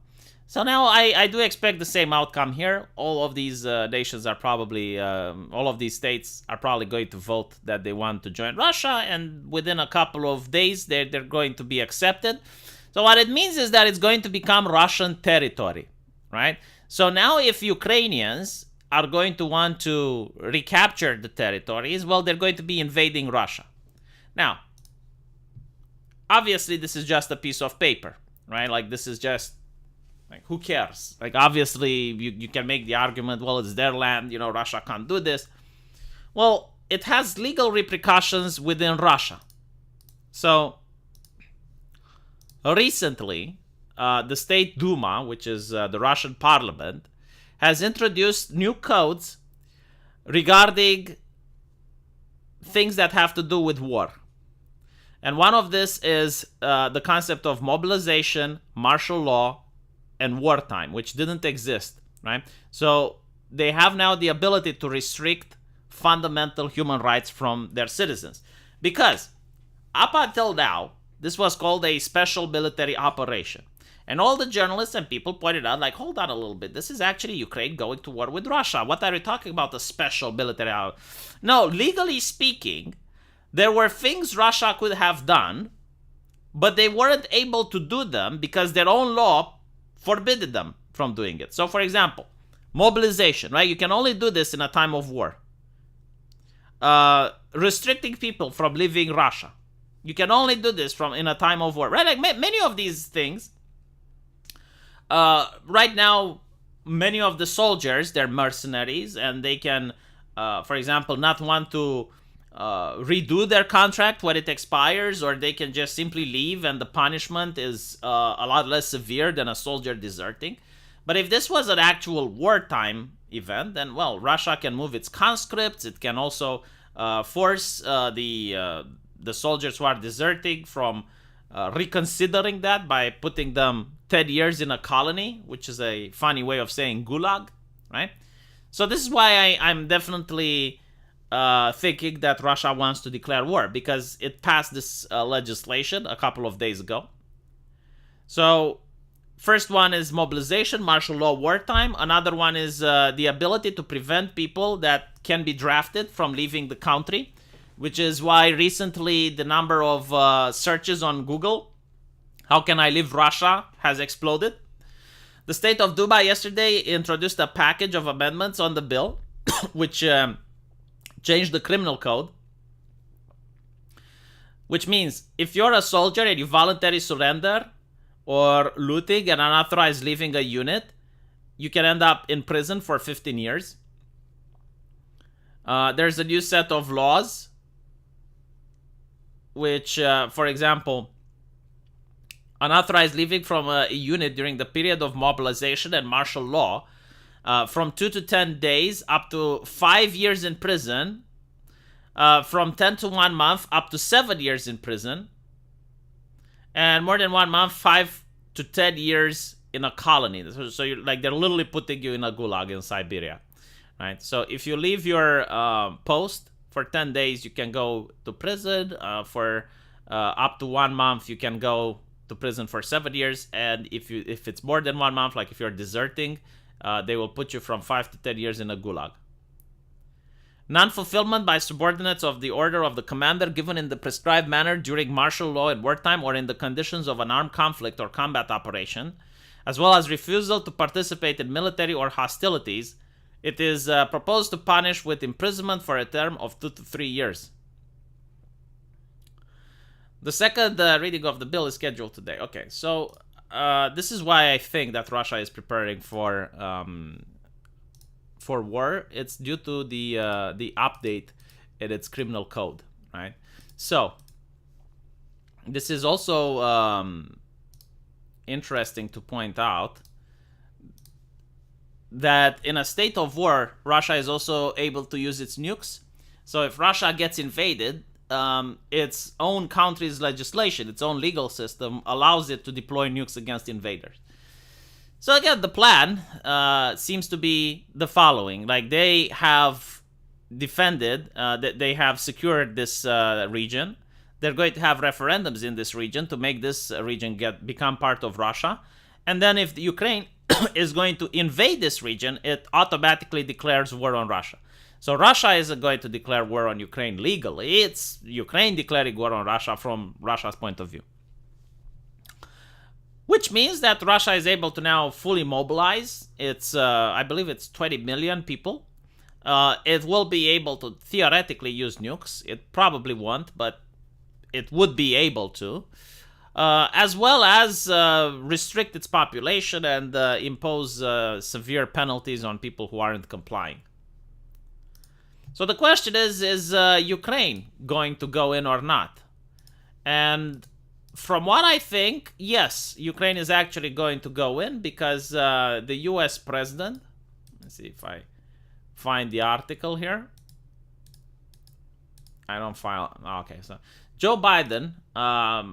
So now I do expect the same outcome here. All of these nations are probably, all of these states are probably going to vote that they want to join Russia, and within a couple of days, they're going to be accepted. So what it means is that it's going to become Russian territory, right? So now if Ukrainians are going to want to recapture the territories, well, they're going to be invading Russia. Now, obviously, this is just a piece of paper, right? Like, this is just, like, who cares? Like, obviously, you can make the argument, well, it's their land, Russia can't do this. Well, it has legal repercussions within Russia. So, recently, the State Duma, which is the Russian parliament, has introduced new codes regarding things that have to do with war. And one of this is the concept of mobilization, martial law, and wartime, which didn't exist, right? So they have now the ability to restrict fundamental human rights from their citizens. Because up until now, this was called a special military operation. And all the journalists and people pointed out, like, hold on a little bit. This is actually Ukraine going to war with Russia. What are you talking about, a special military operation? No, legally speaking, there were things Russia could have done, but they weren't able to do them because their own law forbade them from doing it. So, for example, mobilization, right? You can only do this in a time of war. Restricting people from leaving Russia. You can only do this in a time of war, right? Like many of these things. Right now, many of the soldiers, they're mercenaries, and they can, for example, not want to redo their contract when it expires, or they can just simply leave, and the punishment is a lot less severe than a soldier deserting. But if this was an actual wartime event, then, well, Russia can move its conscripts. It can also force the soldiers who are deserting from reconsidering that by putting them 10 years in a colony, which is a funny way of saying gulag, right? So this is why I'm definitely thinking that Russia wants to declare war, because it passed this legislation a couple of days ago. So first one is mobilization, martial law, wartime. Another one is the ability to prevent people that can be drafted from leaving the country. which is why recently the number of searches on Google, how can I leave Russia, has exploded. The state of Dubai yesterday introduced a package of amendments on the bill, which changed the criminal code. Which means if you're a soldier and you voluntarily surrender or looting and unauthorized leaving a unit, you can end up in prison for 15 years. There's a new set of laws, which, for example, unauthorized leaving from a unit during the period of mobilization and martial law, from 2 to 10 days up to 5 years in prison, from 10 to 1 month up to 7 years in prison, and more than 1 month, 5 to 10 years in a colony. So you're, like, they're literally putting you in a gulag in Siberia, right? So if you leave your post for 10 days, you can go to prison. For up to 1 month, you can go to prison for 7 years. And if it's more than 1 month, like if you're deserting, they will put you from 5 to 10 years in a gulag. Non-fulfillment by subordinates of the order of the commander given in the prescribed manner during martial law in wartime or in the conditions of an armed conflict or combat operation, as well as refusal to participate in military or hostilities, it is proposed to punish with imprisonment for a term of 2 to 3 years. The second reading of the bill is scheduled today. Okay, so this is why I think that Russia is preparing for war. It's due to the update in its criminal code, right? So this is also interesting to point out that in a state of war, Russia is also able to use its nukes. So if Russia gets invaded, its own country's legislation, its own legal system allows it to deploy nukes against invaders. So again, the plan seems to be the following. Like, they have defended, they have secured this region. They're going to have referendums in this region to make this region become part of Russia. And then if the Ukraine is going to invade this region, it automatically declares war on Russia. So Russia isn't going to declare war on Ukraine legally. It's Ukraine declaring war on Russia from Russia's point of view. Which means that Russia is able to now fully mobilize. It's, I believe it's 20 million people. It will be able to theoretically use nukes. It probably won't, but it would be able to. As well as restrict its population and impose severe penalties on people who aren't complying. So the question is Ukraine going to go in or not? And from what I think, yes, Ukraine is actually going to go in because the US president, let's see if I find the article here. I don't find, okay, so Joe Biden, a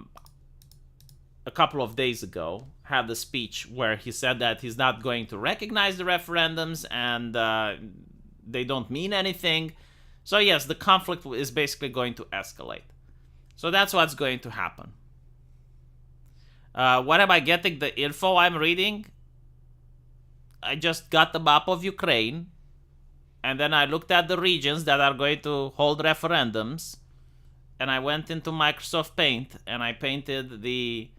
couple of days ago, had a speech where he said that he's not going to recognize the referendums and they don't mean anything. So yes, the conflict is basically going to escalate. So that's what's going to happen. What am I getting the info I'm reading? I just got the map of Ukraine, and then I looked at the regions that are going to hold referendums, and I went into Microsoft Paint and I painted the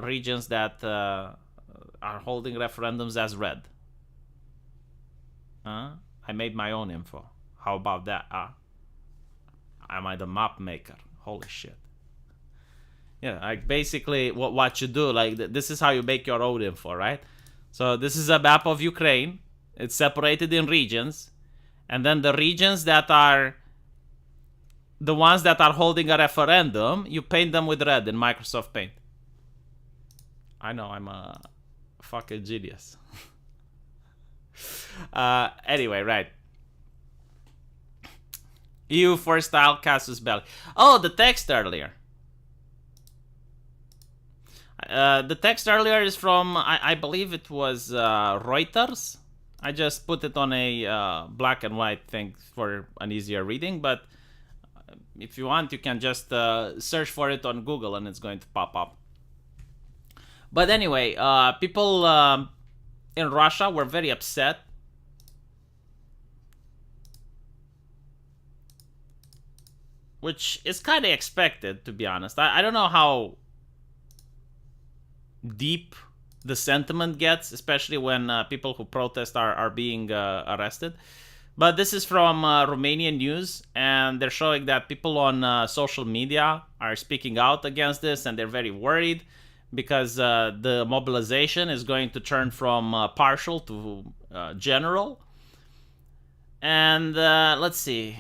regions that are holding referendums as red. I made my own info. How about that? Am I the map maker? Holy shit. Yeah, like basically what you do, like this is how you make your own info, right? So this is a map of Ukraine. It's separated in regions. And then the regions that are the ones that are holding a referendum, you paint them with red in Microsoft Paint. I know, I'm a fucking genius. Anyway, right. EU for style casus belli. Oh, the text earlier. The text earlier is from, I believe it was Reuters. I just put it on a black and white thing for an easier reading, but if you want, you can just search for it on Google and it's going to pop up. But anyway, people in Russia were very upset. which is kind of expected, to be honest. I don't know how deep the sentiment gets, especially when people who protest are being arrested. But this is from Romanian news, and they're showing that people on social media are speaking out against this, and they're very worried because the mobilization is going to turn from partial to general. And let's see.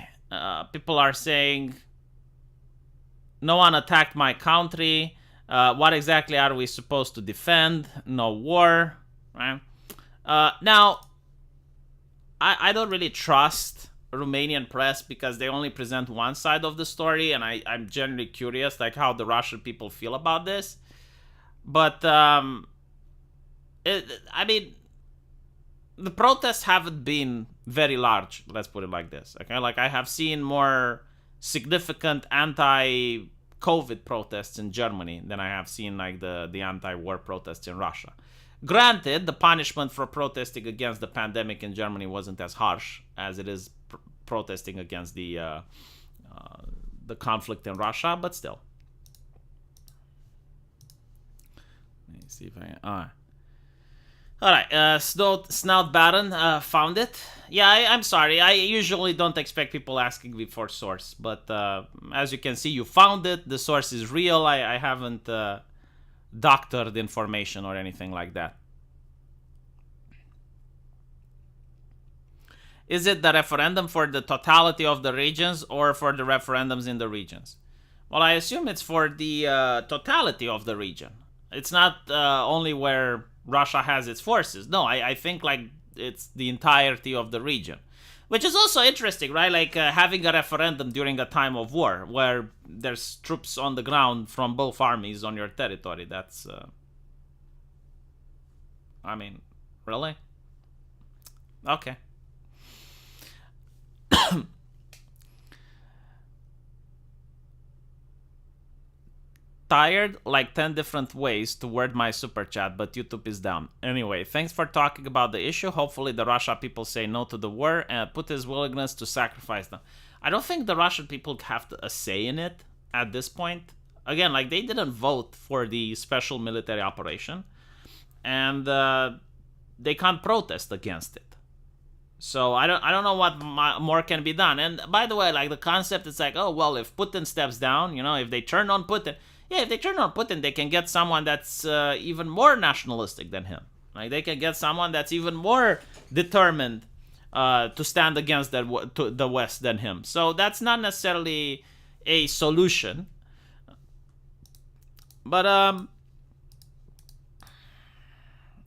People are saying, no one attacked my country. What exactly are we supposed to defend? No war. Right? Now, I don't really trust Romanian press because they only present one side of the story, and I'm generally curious like how the Russian people feel about this. But I mean, the protests haven't been very large. Let's put it like this. Okay, like I have seen more significant anti-COVID protests in Germany than I have seen like the anti-war protests in Russia. Granted, the punishment for protesting against the pandemic in Germany wasn't as harsh as it is protesting against the conflict in Russia, but still. Let me see if I... Alright, Snout Baron found it. Yeah, I'm sorry. I usually don't expect people asking me for source, but as you can see, you found it. The source is real. I haven't doctored information or anything like that. Is it the referendum for the totality of the regions or for the referendums in the regions? Well, I assume it's for the totality of the region. It's not only where Russia has its forces. No, I think like it's the entirety of the region, which is also interesting, right? Like having a referendum during a time of war where there's troops on the ground from both armies on your territory. That's I mean, really? Okay. Tired like 10 different ways to word my super chat, but YouTube is down. Anyway, thanks for talking about the issue. Hopefully the Russia people say no to the war and Putin's willingness to sacrifice them. I don't think the Russian people have a say in it at this point. Again, like they didn't vote for the special military operation, and they can't protest against it. So I don't know what more can be done. And by the way, like the concept is like, oh well, if Putin steps down, you know, if they turn on Putin. Yeah, if they turn on Putin, they can get someone that's even more nationalistic than him. Like they can get someone that's even more determined to stand against the West than him. So that's not necessarily a solution. But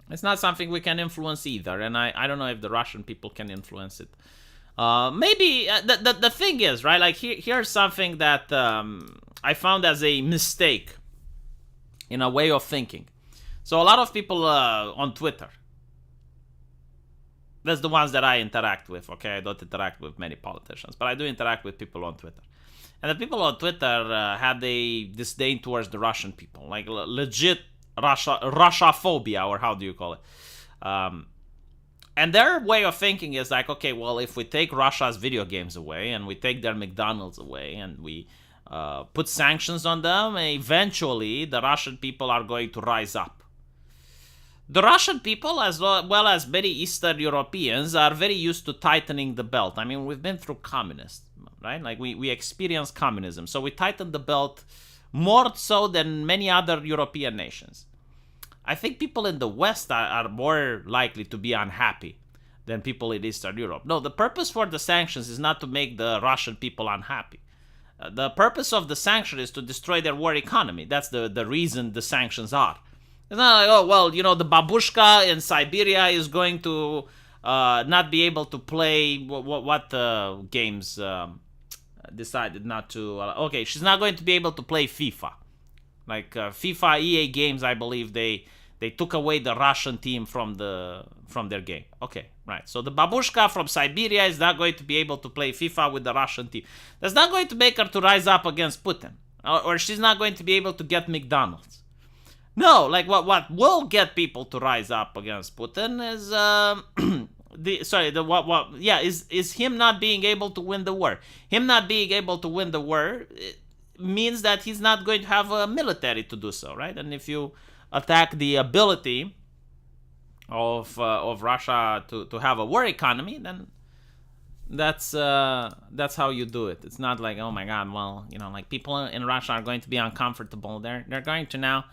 it's not something we can influence either. And I don't know if the Russian people can influence it. Maybe the thing is, right? Like here's something that I found as a mistake in a way of thinking. So a lot of people on Twitter, that's the ones that I interact with, okay? I don't interact with many politicians, but I do interact with people on Twitter. And the people on Twitter had a disdain towards the Russian people, like legit Russophobia, or how do you call it? And their way of thinking is like, okay, well, if we take Russia's video games away and we take their McDonald's away and we put sanctions on them, eventually the Russian people are going to rise up. The Russian people, as well as many Eastern Europeans, are very used to tightening the belt. I mean, we've been through communism, right? Like we experienced communism. So we tightened the belt more so than many other European nations. I think people in the West are more likely to be unhappy than people in Eastern Europe. No, the purpose for the sanctions is not to make the Russian people unhappy. The purpose of the sanction is to destroy their war economy. That's the reason the sanctions are. It's not like, oh, well, you know, the babushka in Siberia is going to not be able to play what games decided not to... okay, she's not going to be able to play FIFA. Like FIFA, EA games, I believe they took away the Russian team from their game. Okay, right. So the babushka from Siberia is not going to be able to play FIFA with the Russian team. That's not going to make her to rise up against Putin, or she's not going to be able to get McDonald's. No, like what will get people to rise up against Putin is is him not being able to win the war. Him not being able to win the war means that he's not going to have a military to do so, right? And if you attack the ability of Russia to have a war economy, then that's how you do it. It's not like, oh my god, well, like people in Russia are going to be uncomfortable. They're going to now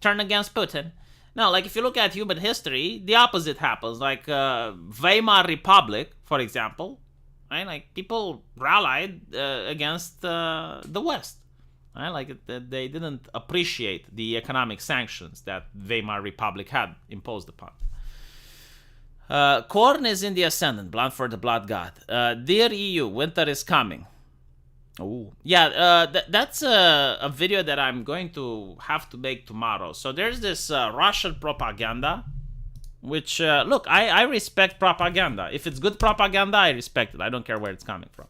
turn against Putin. No, like if you look at human history, the opposite happens. Like Weimar Republic, for example, right? Like people rallied against the West, right? Like they didn't appreciate the economic sanctions that Weimar Republic had imposed upon. Corn is in the ascendant. Blood for the blood god. Dear EU, winter is coming. Oh, yeah, that's a video that I'm going to have to make tomorrow. So there's this Russian propaganda, which, look, I respect propaganda. If it's good propaganda, I respect it. I don't care where it's coming from.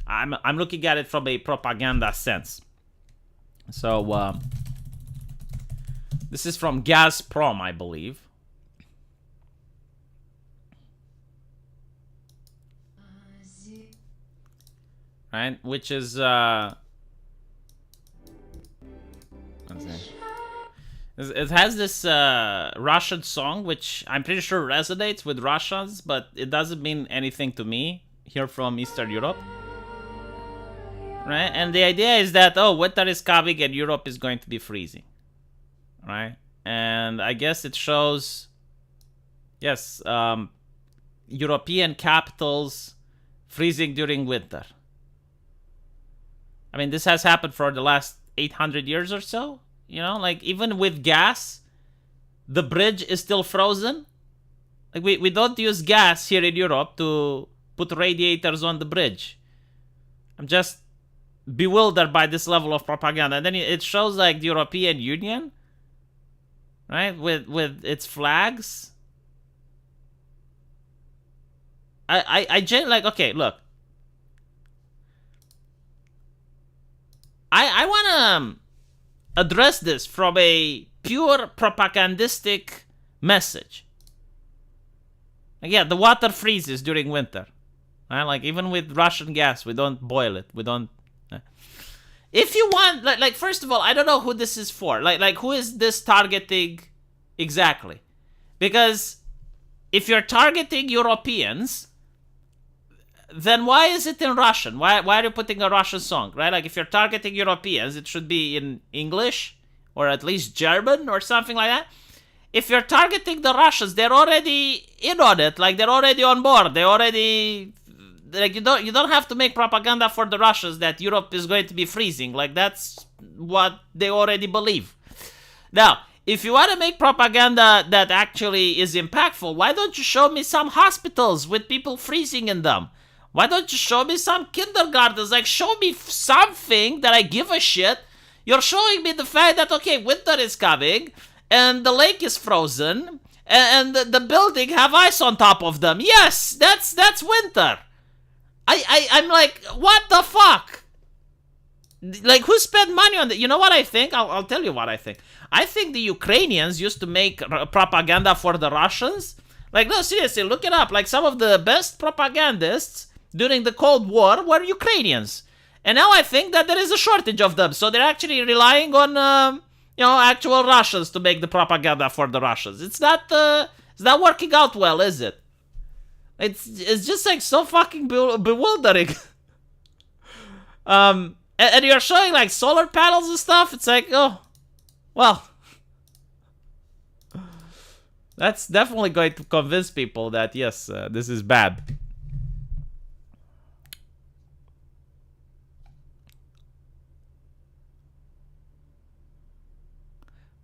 I'm looking at it from a propaganda sense. So, this is from Gazprom, I believe. Right, which is it has this Russian song, which I'm pretty sure resonates with Russians, but it doesn't mean anything to me here from Eastern Europe. Right, and the idea is that, oh, winter is coming and Europe is going to be freezing. Right, and I guess it shows, yes, European capitals freezing during winter. I mean, this has happened for the last 800 years or so. Like even with gas, the bridge is still frozen. Like we don't use gas here in Europe to put radiators on the bridge. I'm just bewildered by this level of propaganda. And then it shows like the European Union, right, with its flags. I like, okay, look. I want to address this from a pure propagandistic message. Like, yeah, the water freezes during winter. Right? Like, even with Russian gas, we don't boil it. We don't... If you want... Like, first of all, I don't know who this is for. Like who is this targeting exactly? Because if you're targeting Europeans... then why is it in Russian? Why are you putting a Russian song, right? Like, if you're targeting Europeans, it should be in English, or at least German, or something like that. If you're targeting the Russians, they're already in on it. Like, they're already on board. They already... Like, you don't have to make propaganda for the Russians that Europe is going to be freezing. Like, that's what they already believe. Now, if you want to make propaganda that actually is impactful, why don't you show me some hospitals with people freezing in them? Why don't you show me some kindergartens? Like, show me something that I give a shit. You're showing me the fact that, okay, winter is coming, and the lake is frozen, and the building have ice on top of them. Yes, that's winter. I'm like, what the fuck? Like, who spent money on that? You know what I think? I'll tell you what I think. I think the Ukrainians used to make propaganda for the Russians. Like, no, seriously, look it up. Like, some of the best propagandists during the Cold War were Ukrainians. And now I think that there is a shortage of them. So they're actually relying on, actual Russians to make the propaganda for the Russians. It's not working out well, is it? It's just like so fucking bewildering. And you're showing like solar panels and stuff. It's like, oh, well, that's definitely going to convince people that yes, this is bad.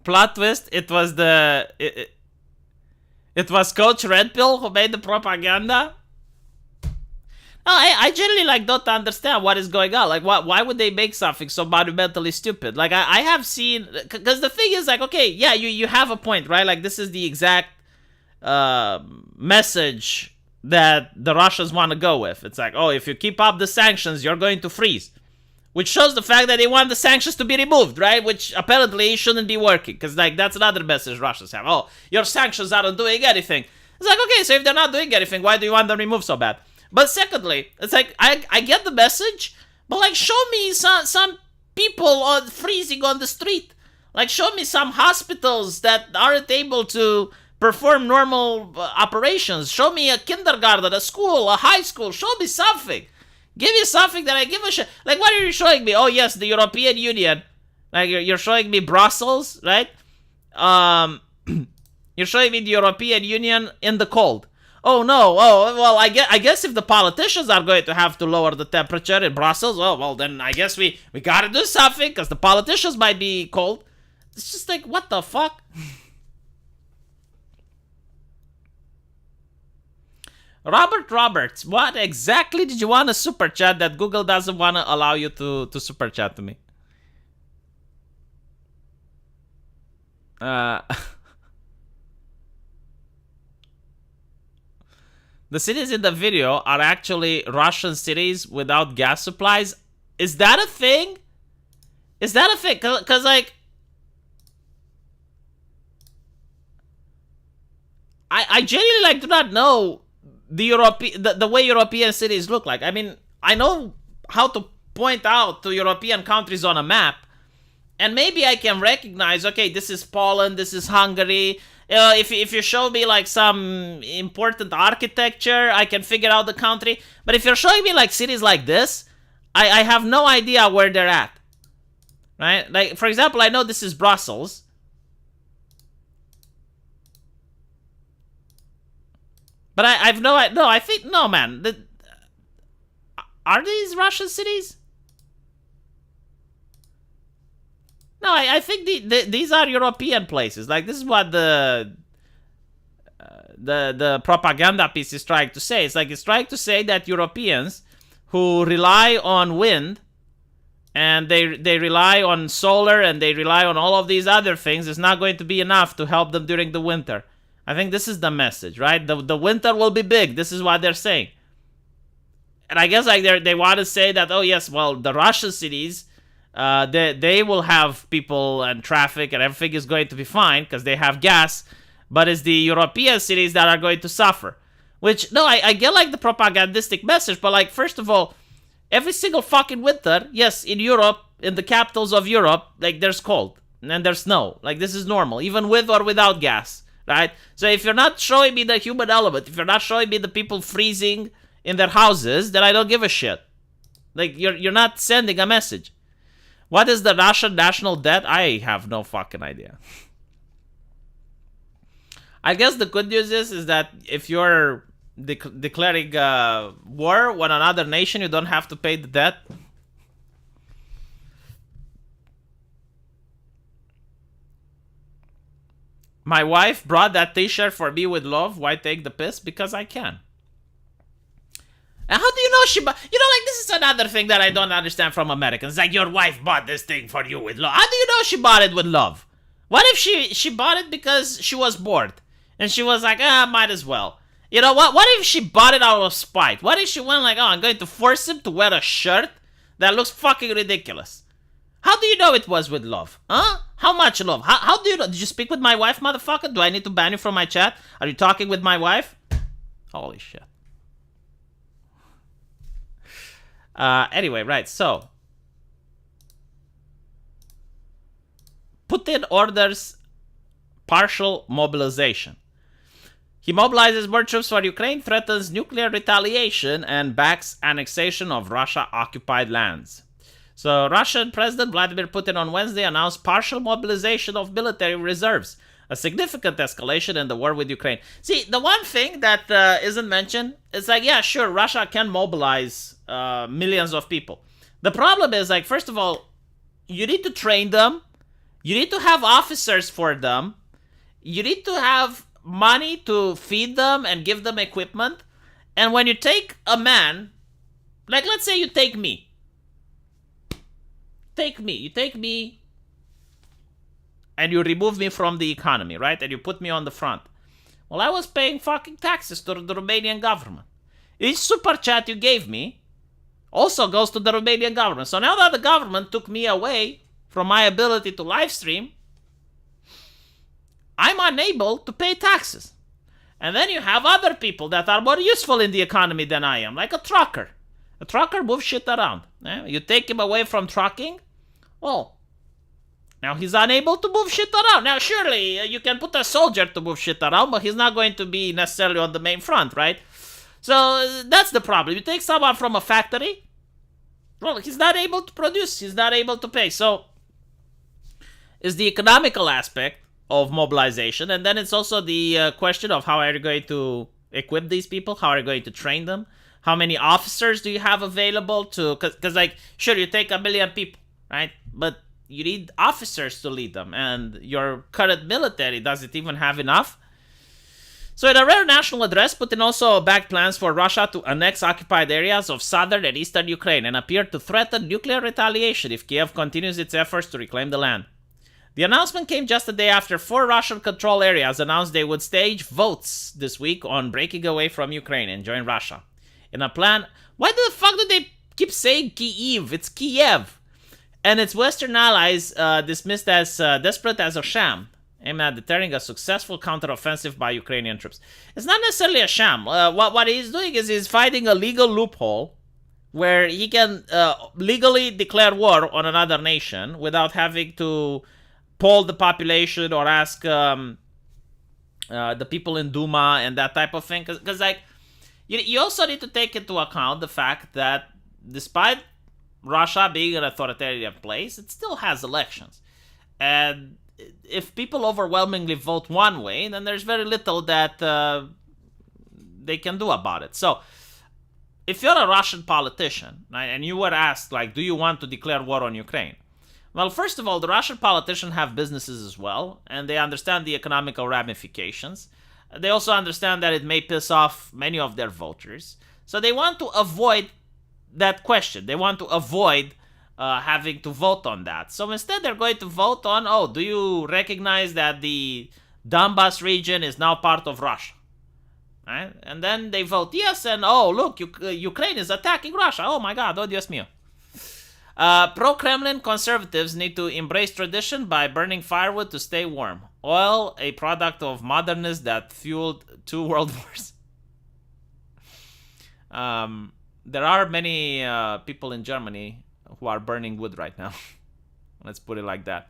Plot twist, it was it was Coach Red Pill who made the propaganda. No, I generally don't understand what is going on. Like, why would they make something so monumentally stupid? Like, I have seen, because the thing is, like, okay, yeah, you have a point, right? Like, this is the exact message that the Russians want to go with. It's like, oh, if you keep up the sanctions, you're going to freeze. Which shows the fact that they want the sanctions to be removed, right? Which apparently shouldn't be working. Because, like, that's another message Russians have. Oh, your sanctions aren't doing anything. It's like, okay, so if they're not doing anything, why do you want them removed so bad? But secondly, it's like, I get the message, but like, show me some people freezing on the street. Like, show me some hospitals that aren't able to perform normal operations. Show me a kindergarten, a school, a high school. Show me something. Give me something that I give a shit. Like, what are you showing me? Oh, yes, the European Union. Like, you're showing me Brussels, right? You're showing me the European Union in the cold. Oh, no. Oh, well, I guess if the politicians are going to have to lower the temperature in Brussels, oh, well, then I guess we gotta do something because the politicians might be cold. It's just like, what the fuck? Robert Roberts, what exactly did you want to super chat that Google doesn't want to allow you to super chat to me? The cities in the video are actually Russian cities without gas supplies. Is that a thing? Is that a thing? Because like, I genuinely like do not know the way European cities look like. I mean, I know how to point out to European countries on a map, and maybe I can recognize, okay, this is Poland, this is Hungary. If you show me like some important architecture, I can figure out the country. But if you're showing me like cities like this, I have no idea where they're at. Right? Like, for example, I know this is Brussels. But I've no, I think, no, man. Are these Russian cities? No, I think these are European places. Like, this is what the propaganda piece is trying to say. It's like it's trying to say that Europeans who rely on wind and they rely on solar and they rely on all of these other things is not going to be enough to help them during the winter. I think this is the message, right? The winter will be big. This is what they're saying. And I guess like they want to say that, oh yes, well, the Russian cities, they will have people and traffic and everything is going to be fine because they have gas, but it's the European cities that are going to suffer. Which, no, I get like the propagandistic message, but like, first of all, every single fucking winter, yes, in Europe, in the capitals of Europe, like there's cold and there's snow. Like this is normal, even with or without gas, right? So if you're not showing me the human element, if you're not showing me the people freezing in their houses, then I don't give a shit. Like you're not sending a message. What is the Russian national debt? I have no fucking idea. I guess the good news is that if you're declaring war on another nation, you don't have to pay the debt. My wife brought that t-shirt for me with love. Why take the piss? Because I can. And how do you know she bought... You know, like, this is another thing that I don't understand from Americans. Like, your wife bought this thing for you with love. How do you know she bought it with love? What if she bought it because she was bored? And she was like, might as well. You know what? What if she bought it out of spite? What if she went like, oh, I'm going to force him to wear a shirt that looks fucking ridiculous? How do you know it was with love? Huh? How much love? How do you know? Did you speak with my wife, motherfucker? Do I need to ban you from my chat? Are you talking with my wife? Holy shit. Anyway, right, so Putin orders partial mobilization. He mobilizes more troops for Ukraine, threatens nuclear retaliation, and backs annexation of Russia-occupied lands. So, Russian President Vladimir Putin on Wednesday announced partial mobilization of military reserves, a significant escalation in the war with Ukraine. See, the one thing that isn't mentioned is like, yeah, sure, Russia can mobilize millions of people. The problem is, like, first of all, you need to train them. You need to have officers for them. You need to have money to feed them and give them equipment. And when you take a man, like, let's say you take me. You take me and you remove me from the economy, right? And you put me on the front. Well, I was paying fucking taxes to the Romanian government. Each super chat you gave me also goes to the Romanian government. So now that the government took me away from my ability to live stream, I'm unable to pay taxes. And then you have other people that are more useful in the economy than I am, like a trucker. A trucker moves shit around. You take him away from trucking, well, now he's unable to move shit around. Now, surely you can put a soldier to move shit around, but he's not going to be necessarily on the main front, right? So that's the problem. You take someone from a factory, well, he's not able to produce. He's not able to pay. So it's the economical aspect of mobilization. And then it's also the question of how are you going to equip these people? How are you going to train them? How many officers do you have available to... Because, like, sure, you take 1 million people, right? But you need officers to lead them. And your current military, does it even have enough? So in a rare national address, Putin also backed plans for Russia to annex occupied areas of southern and eastern Ukraine and appeared to threaten nuclear retaliation if Kiev continues its efforts to reclaim the land. The announcement came just a day after 4 Russian-controlled areas announced they would stage votes this week on breaking away from Ukraine and join Russia. In a plan... Why the fuck do they keep saying Kyiv? It's Kiev. And its Western allies dismissed as desperate as a sham, aimed at deterring a successful counteroffensive by Ukrainian troops. It's not necessarily a sham. What he's doing is he's finding a legal loophole where he can legally declare war on another nation without having to poll the population or ask the people in Duma and that type of thing. Because like, you also need to take into account the fact that despite Russia being an authoritarian place, it still has elections. And if people overwhelmingly vote one way, then there's very little that they can do about it. So, if you're a Russian politician, right, and you were asked, like, do you want to declare war on Ukraine? Well, first of all, the Russian politicians have businesses as well, and they understand the economical ramifications. They also understand that it may piss off many of their voters. So they want to avoid that question. They want to avoid having to vote on that. So instead, they're going to vote on, do you recognize that the Donbas region is now part of Russia? Right? And then they vote yes, and look, Ukraine is attacking Russia. Oh my God, oh Dios mío. Pro-Kremlin conservatives need to embrace tradition by burning firewood to stay warm. Oil, a product of modernness that fueled 2 world wars. There are many people in Germany who are burning wood right now. Let's put it like that.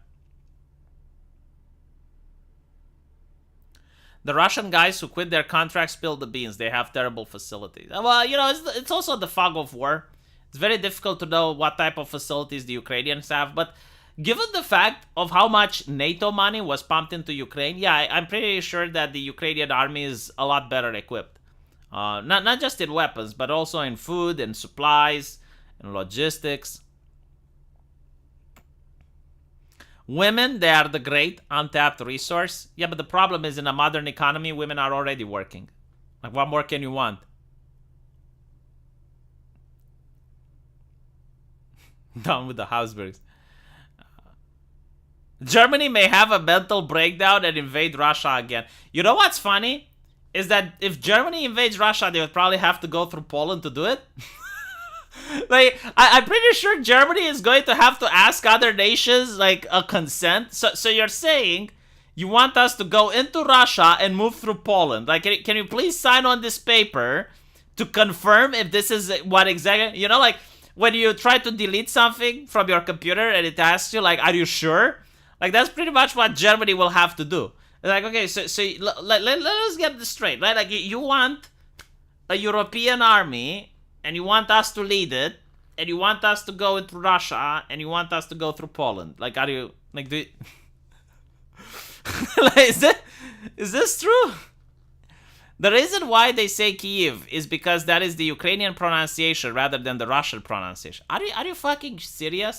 The Russian guys who quit their contracts spilled the beans. They have terrible facilities. Well, it's also the fog of war. It's very difficult to know what type of facilities the Ukrainians have. But given the fact of how much NATO money was pumped into Ukraine, I'm pretty sure that the Ukrainian army is a lot better equipped. Not just in weapons, but also in food and supplies and logistics. Women, they are the great untapped resource. Yeah, but the problem is in a modern economy, women are already working. Like, what more can you want? Down with the Habsburgs. Germany may have a mental breakdown and invade Russia again. You know what's funny? Is that if Germany invades Russia, they would probably have to go through Poland to do it. Like, I'm pretty sure Germany is going to have to ask other nations, like, a consent. So you're saying you want us to go into Russia and move through Poland. Like, can you please sign on this paper to confirm if this is what exactly... like, when you try to delete something from your computer and it asks you, like, are you sure? Like, that's pretty much what Germany will have to do. Like, okay, so let us get this straight, right? Like, you want a European army... and you want us to lead it, and you want us to go into Russia, and you want us to go through Poland. Like, are you... Like, do you... Like, is this true? The reason why they say Kyiv is because that is the Ukrainian pronunciation rather than the Russian pronunciation. Are you fucking serious?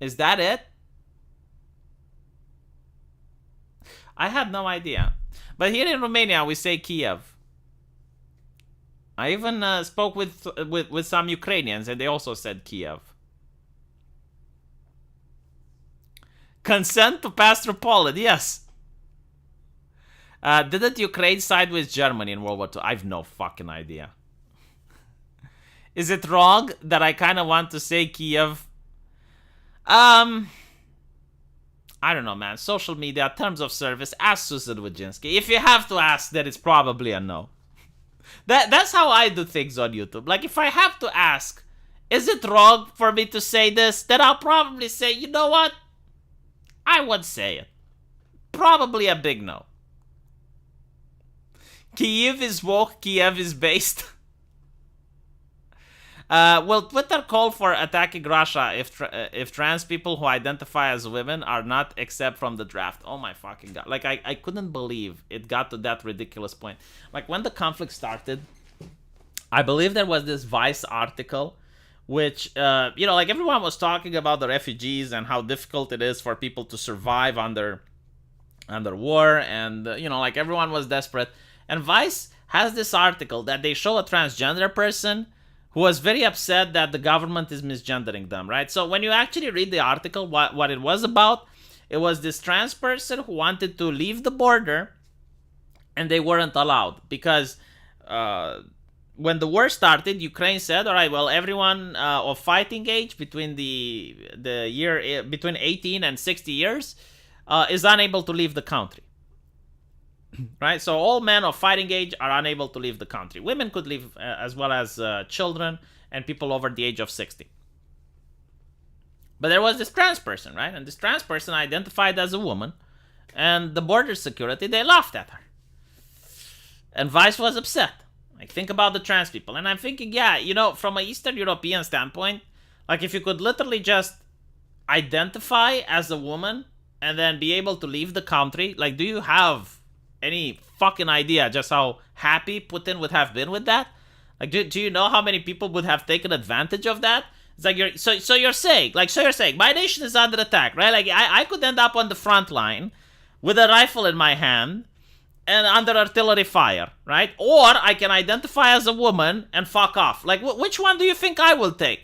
Is that it? I had no idea. But here in Romania, we say Kiev. I even spoke with some Ukrainians, and they also said Kiev. Consent to pass through Poland, yes. Didn't Ukraine side with Germany in World War II? I have no fucking idea. Is it wrong that I kind of want to say Kiev? I don't know, man. Social media, terms of service, ask Susan Wojcinski. If you have to ask, then it's probably a no. That's how I do things on YouTube. Like, if I have to ask, is it wrong for me to say this? Then I'll probably say, you know what? I would say it. Probably a big no. Kyiv is woke, Kiev is based. Will Twitter call for attacking Russia if trans people who identify as women are not accepted from the draft? Oh my fucking god. Like, I couldn't believe it got to that ridiculous point. Like, when the conflict started, I believe there was this Vice article which, like, everyone was talking about the refugees and how difficult it is for people to survive under war, and, like, everyone was desperate. And Vice has this article that they show a transgender person who was very upset that the government is misgendering them, right? So when you actually read the article, what it was about, it was this trans person who wanted to leave the border, and they weren't allowed because when the war started, Ukraine said, all right, well, everyone of fighting age between the year between 18 and 60 years is unable to leave the country. Right, so all men of fighting age are unable to leave the country. Women could leave as well as children and people over the age of 60. But there was this trans person, right? And this trans person identified as a woman, and the border security, they laughed at her. And Vice was upset. Like, think about the trans people. And I'm thinking, yeah, from an Eastern European standpoint, like, if you could literally just identify as a woman and then be able to leave the country, like, do you have any fucking idea just how happy Putin would have been with that? Like, do you know how many people would have taken advantage of that? It's like, you're saying my nation is under attack, right? Like, I could end up on the front line with a rifle in my hand and under artillery fire, right? Or I can identify as a woman and fuck off. Like, which one do you think I will take?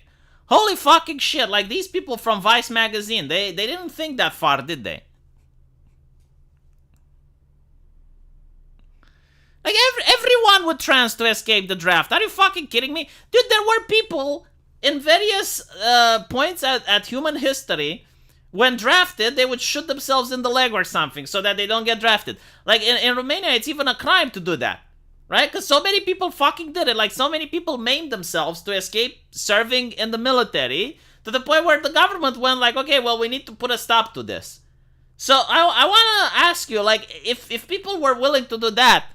Holy fucking shit, like, these people from Vice magazine, they didn't think that far, did they? Like, everyone would trans to escape the draft. Are you fucking kidding me? Dude, there were people in various points at human history, when drafted, they would shoot themselves in the leg or something so that they don't get drafted. Like, in Romania, it's even a crime to do that, right? Because so many people fucking did it. Like, so many people maimed themselves to escape serving in the military, to the point where the government went like, okay, well, we need to put a stop to this. So I want to ask you, like, if people were willing to do that,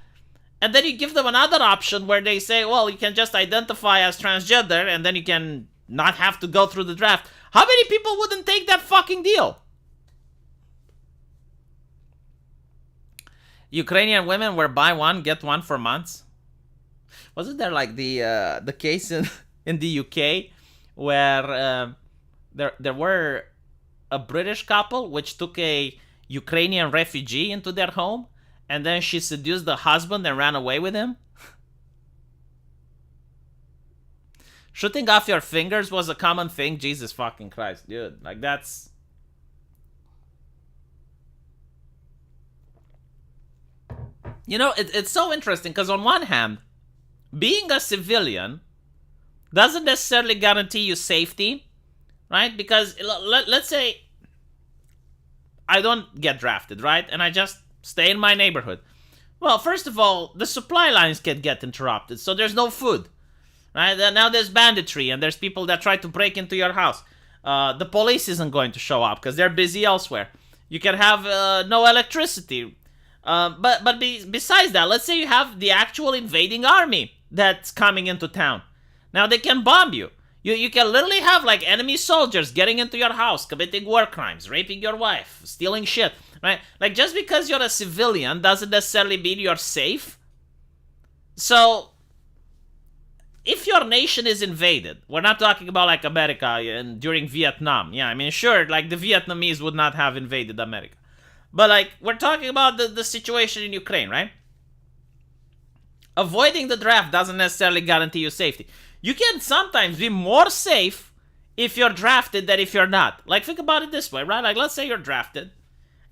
and then you give them another option where they say, well, you can just identify as transgender and then you can not have to go through the draft. How many people wouldn't take that fucking deal? Ukrainian women were buy one, get one for months. Wasn't there like the case in the UK where there were a British couple which took a Ukrainian refugee into their home, and then she seduced the husband and ran away with him? Shooting off your fingers was a common thing? Jesus fucking Christ, dude. Like, that's... You know, it's so interesting, because on one hand, being a civilian doesn't necessarily guarantee you safety, right? Because, let's say I don't get drafted, right? And I just stay in my neighborhood. Well, first of all, the supply lines can get interrupted, so there's no food, right? Now there's banditry, and there's people that try to break into your house. The police isn't going to show up because they're busy elsewhere. You can have no electricity. But besides that, let's say you have the actual invading army that's coming into town. Now they can bomb you. You can literally have like enemy soldiers getting into your house, committing war crimes, raping your wife, stealing shit, right? Like, just because you're a civilian doesn't necessarily mean you're safe. So, if your nation is invaded, we're not talking about like America and during Vietnam. Yeah, I mean, sure, like the Vietnamese would not have invaded America. But like, we're talking about the situation in Ukraine, right? Avoiding the draft doesn't necessarily guarantee you safety. You can sometimes be more safe if you're drafted than if you're not. Like, think about it this way, right? Like, let's say you're drafted,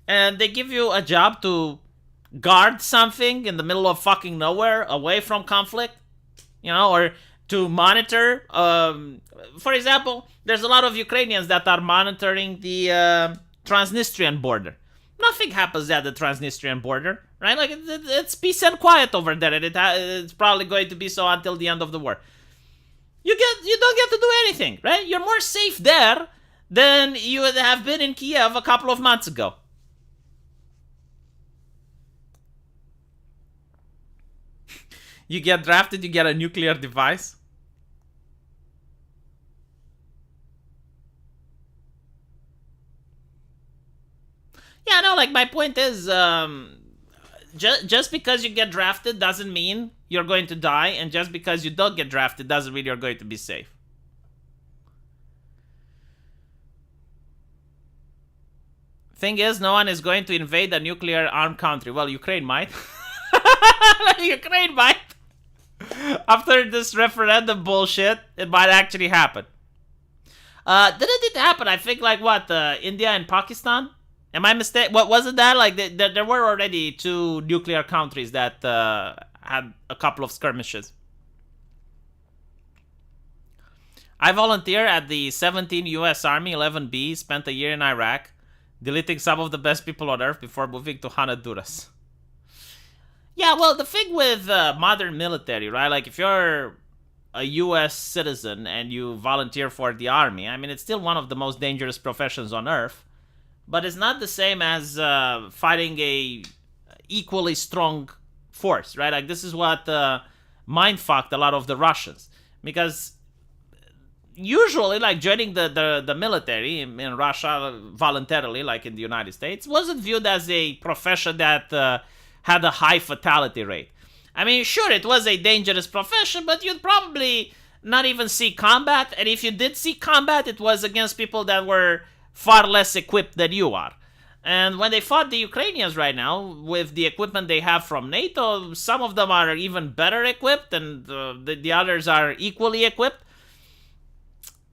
and they give you a job to guard something in the middle of fucking nowhere, away from conflict, you know, or to monitor. For example, there's a lot of Ukrainians that are monitoring the Transnistrian border. Nothing happens at the Transnistrian border, right? Like it's peace and quiet over there, and it's probably going to be so until the end of the war. You don't get to do anything, right? You're more safe there than you would have been in Kiev a couple of months ago. You get drafted, you get a nuclear device. Yeah, no, like my point is, just because you get drafted doesn't mean you're going to die, and just because you don't get drafted doesn't mean you're going to be safe. Thing is, no one is going to invade a nuclear armed country. Well, Ukraine might. Ukraine might. After this referendum bullshit, it might actually happen. Didn't it happen? I think like what, India and Pakistan? Am I mistaken? What wasn't that like? There were already two nuclear countries that had a couple of skirmishes. I volunteer at the 17 U.S. Army 11B. Spent a year in Iraq, deleting some of the best people on Earth before moving to Honduras. Yeah, well, the thing with modern military, right? Like, if you're a U.S. citizen and you volunteer for the Army, I mean, it's still one of the most dangerous professions on Earth. But it's not the same as fighting a equally strong force, right? Like, this is what mind-fucked a lot of the Russians. Because usually, like, joining the military in Russia voluntarily, like in the United States, wasn't viewed as a profession that had a high fatality rate. I mean, sure, it was a dangerous profession, but you'd probably not even see combat. And if you did see combat, it was against people that were far less equipped than you are. And when they fought the Ukrainians right now, with the equipment they have from NATO, some of them are even better equipped, and the others are equally equipped.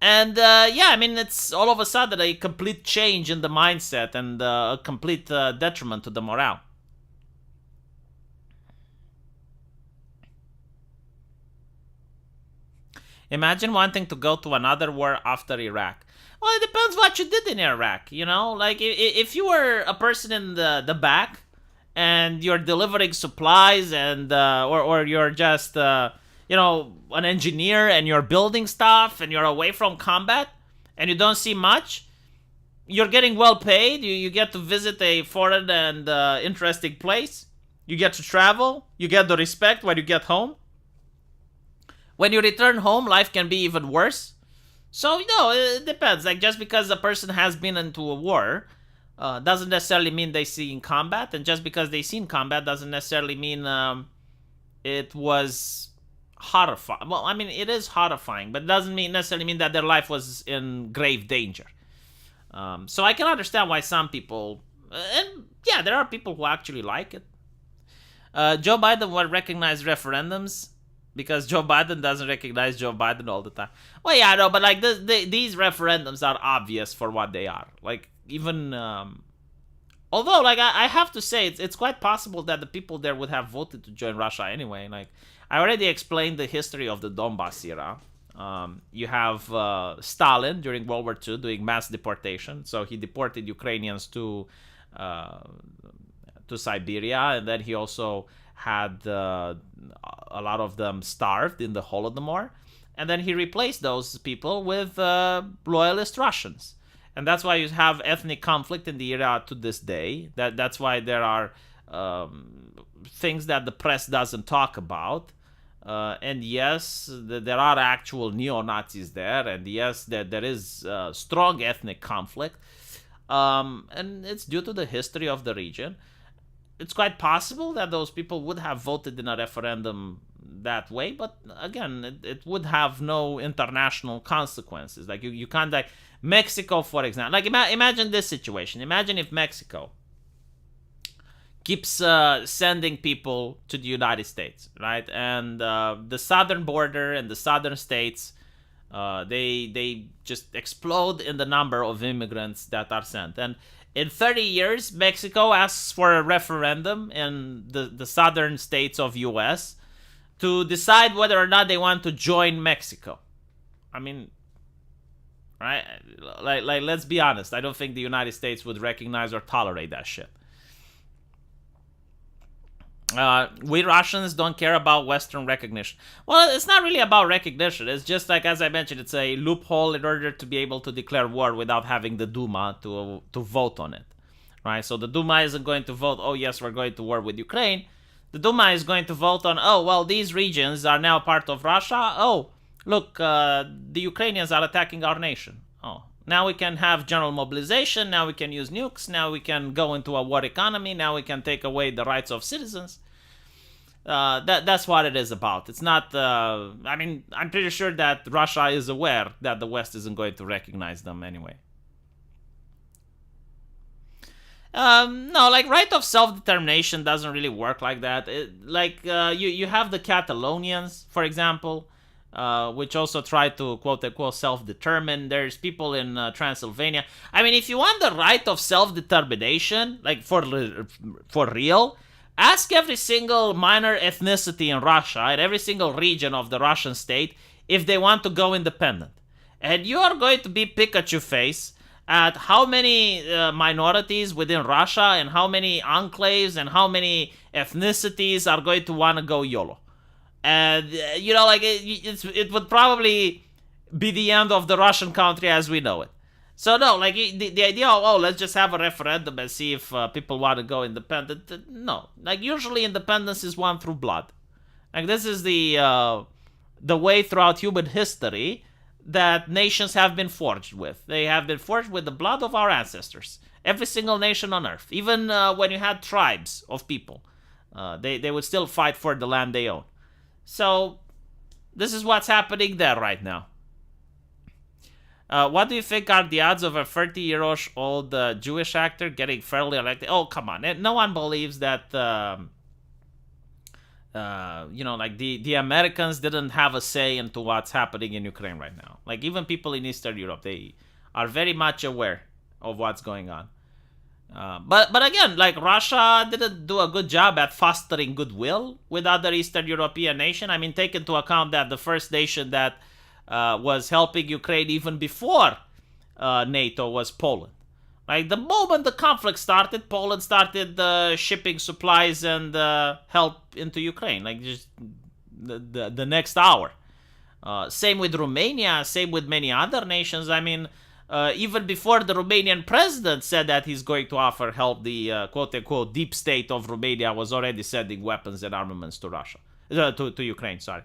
And yeah, I mean, it's all of a sudden a complete change in the mindset and a complete detriment to the morale. Imagine wanting to go to another war after Iraq. Well, it depends what you did in Iraq, you know? Like, if you were a person in the back and you're delivering supplies and, or you're just, you know, an engineer and you're building stuff and you're away from combat and you don't see much, you're getting well paid, you get to visit a foreign and interesting place, you get to travel, you get the respect when you get home. When you return home, life can be even worse. So, you know, it depends. Like, just because a person has been into a war doesn't necessarily mean they see in combat. And just because they see in combat doesn't necessarily mean it was horrifying. Well, I mean, it is horrifying, but it doesn't necessarily mean that their life was in grave danger. So I can understand why some people... and, yeah, there are people who actually like it. Joe Biden will recognize referendums because Joe Biden doesn't recognize Joe Biden all the time. Well, yeah, no, but like these referendums are obvious for what they are. Like, even although, like, I have to say, it's quite possible that the people there would have voted to join Russia anyway. Like, I already explained the history of the Donbass era. You have Stalin during World War II doing mass deportation. So he deported Ukrainians to Siberia, and then he also had a lot of them starved in the Holodomor, and then he replaced those people with loyalist Russians, and that's why you have ethnic conflict in the era to this day. That's why there are things that the press doesn't talk about, and yes, there are actual neo-Nazis there, and yes, there is strong ethnic conflict, and it's due to the history of the region. It's quite possible that those people would have voted in a referendum that way, but again, it would have no international consequences. Like, you can't, like, Mexico, for example. Like, imagine this situation. Imagine if Mexico keeps sending people to the United States, right? And the southern border and the southern states, they just explode in the number of immigrants that are sent. And in 30 years, Mexico asks for a referendum in the southern states of U.S. to decide whether or not they want to join Mexico. I mean, right? Like let's be honest. I don't think the United States would recognize or tolerate that shit. We Russians don't care about Western recognition. Well, it's not really about recognition. It's just like, as I mentioned, it's a loophole in order to be able to declare war without having the Duma to vote on it, right? So the Duma isn't going to vote, oh yes, we're going to war with Ukraine. The Duma is going to vote on, oh, well, these regions are now part of Russia. Oh, look, the Ukrainians are attacking our nation. Oh, now we can have general mobilization. Now we can use nukes. Now we can go into a war economy. Now we can take away the rights of citizens. That's what it is about. It's not, I mean, I'm pretty sure that Russia is aware that the West isn't going to recognize them anyway. No, like right of self-determination doesn't really work like that. You have the Catalonians, for example, which also try to quote-unquote self-determine. There's people in Transylvania. I mean, if you want the right of self-determination, like for real, ask every single minor ethnicity in Russia, and every single region of the Russian state, if they want to go independent. And you are going to be Pikachu face at how many minorities within Russia and how many enclaves and how many ethnicities are going to want to go YOLO. And, it would probably be the end of the Russian country as we know it. So, no, like, the idea of, let's just have a referendum and see if people want to go independent, no. Like, usually independence is won through blood. Like, this is the way throughout human history that nations have been forged with. They have been forged with the blood of our ancestors. Every single nation on earth. Even when you had tribes of people, they would still fight for the land they own. So, this is what's happening there right now. What do you think are the odds of a 30-year-old Jewish actor getting fairly elected? Oh, come on. No one believes that, the Americans didn't have a say into what's happening in Ukraine right now. Like, even people in Eastern Europe, they are very much aware of what's going on. But again, like, Russia didn't do a good job at fostering goodwill with other Eastern European nations. I mean, take into account that the first nation that was helping Ukraine even before NATO was Poland. Like, the moment the conflict started, Poland started shipping supplies and help into Ukraine, like just the next hour. Same with Romania, same with many other nations. I mean, even before the Romanian president said that he's going to offer help, the quote-unquote deep state of Romania was already sending weapons and armaments to Russia, to Ukraine, sorry.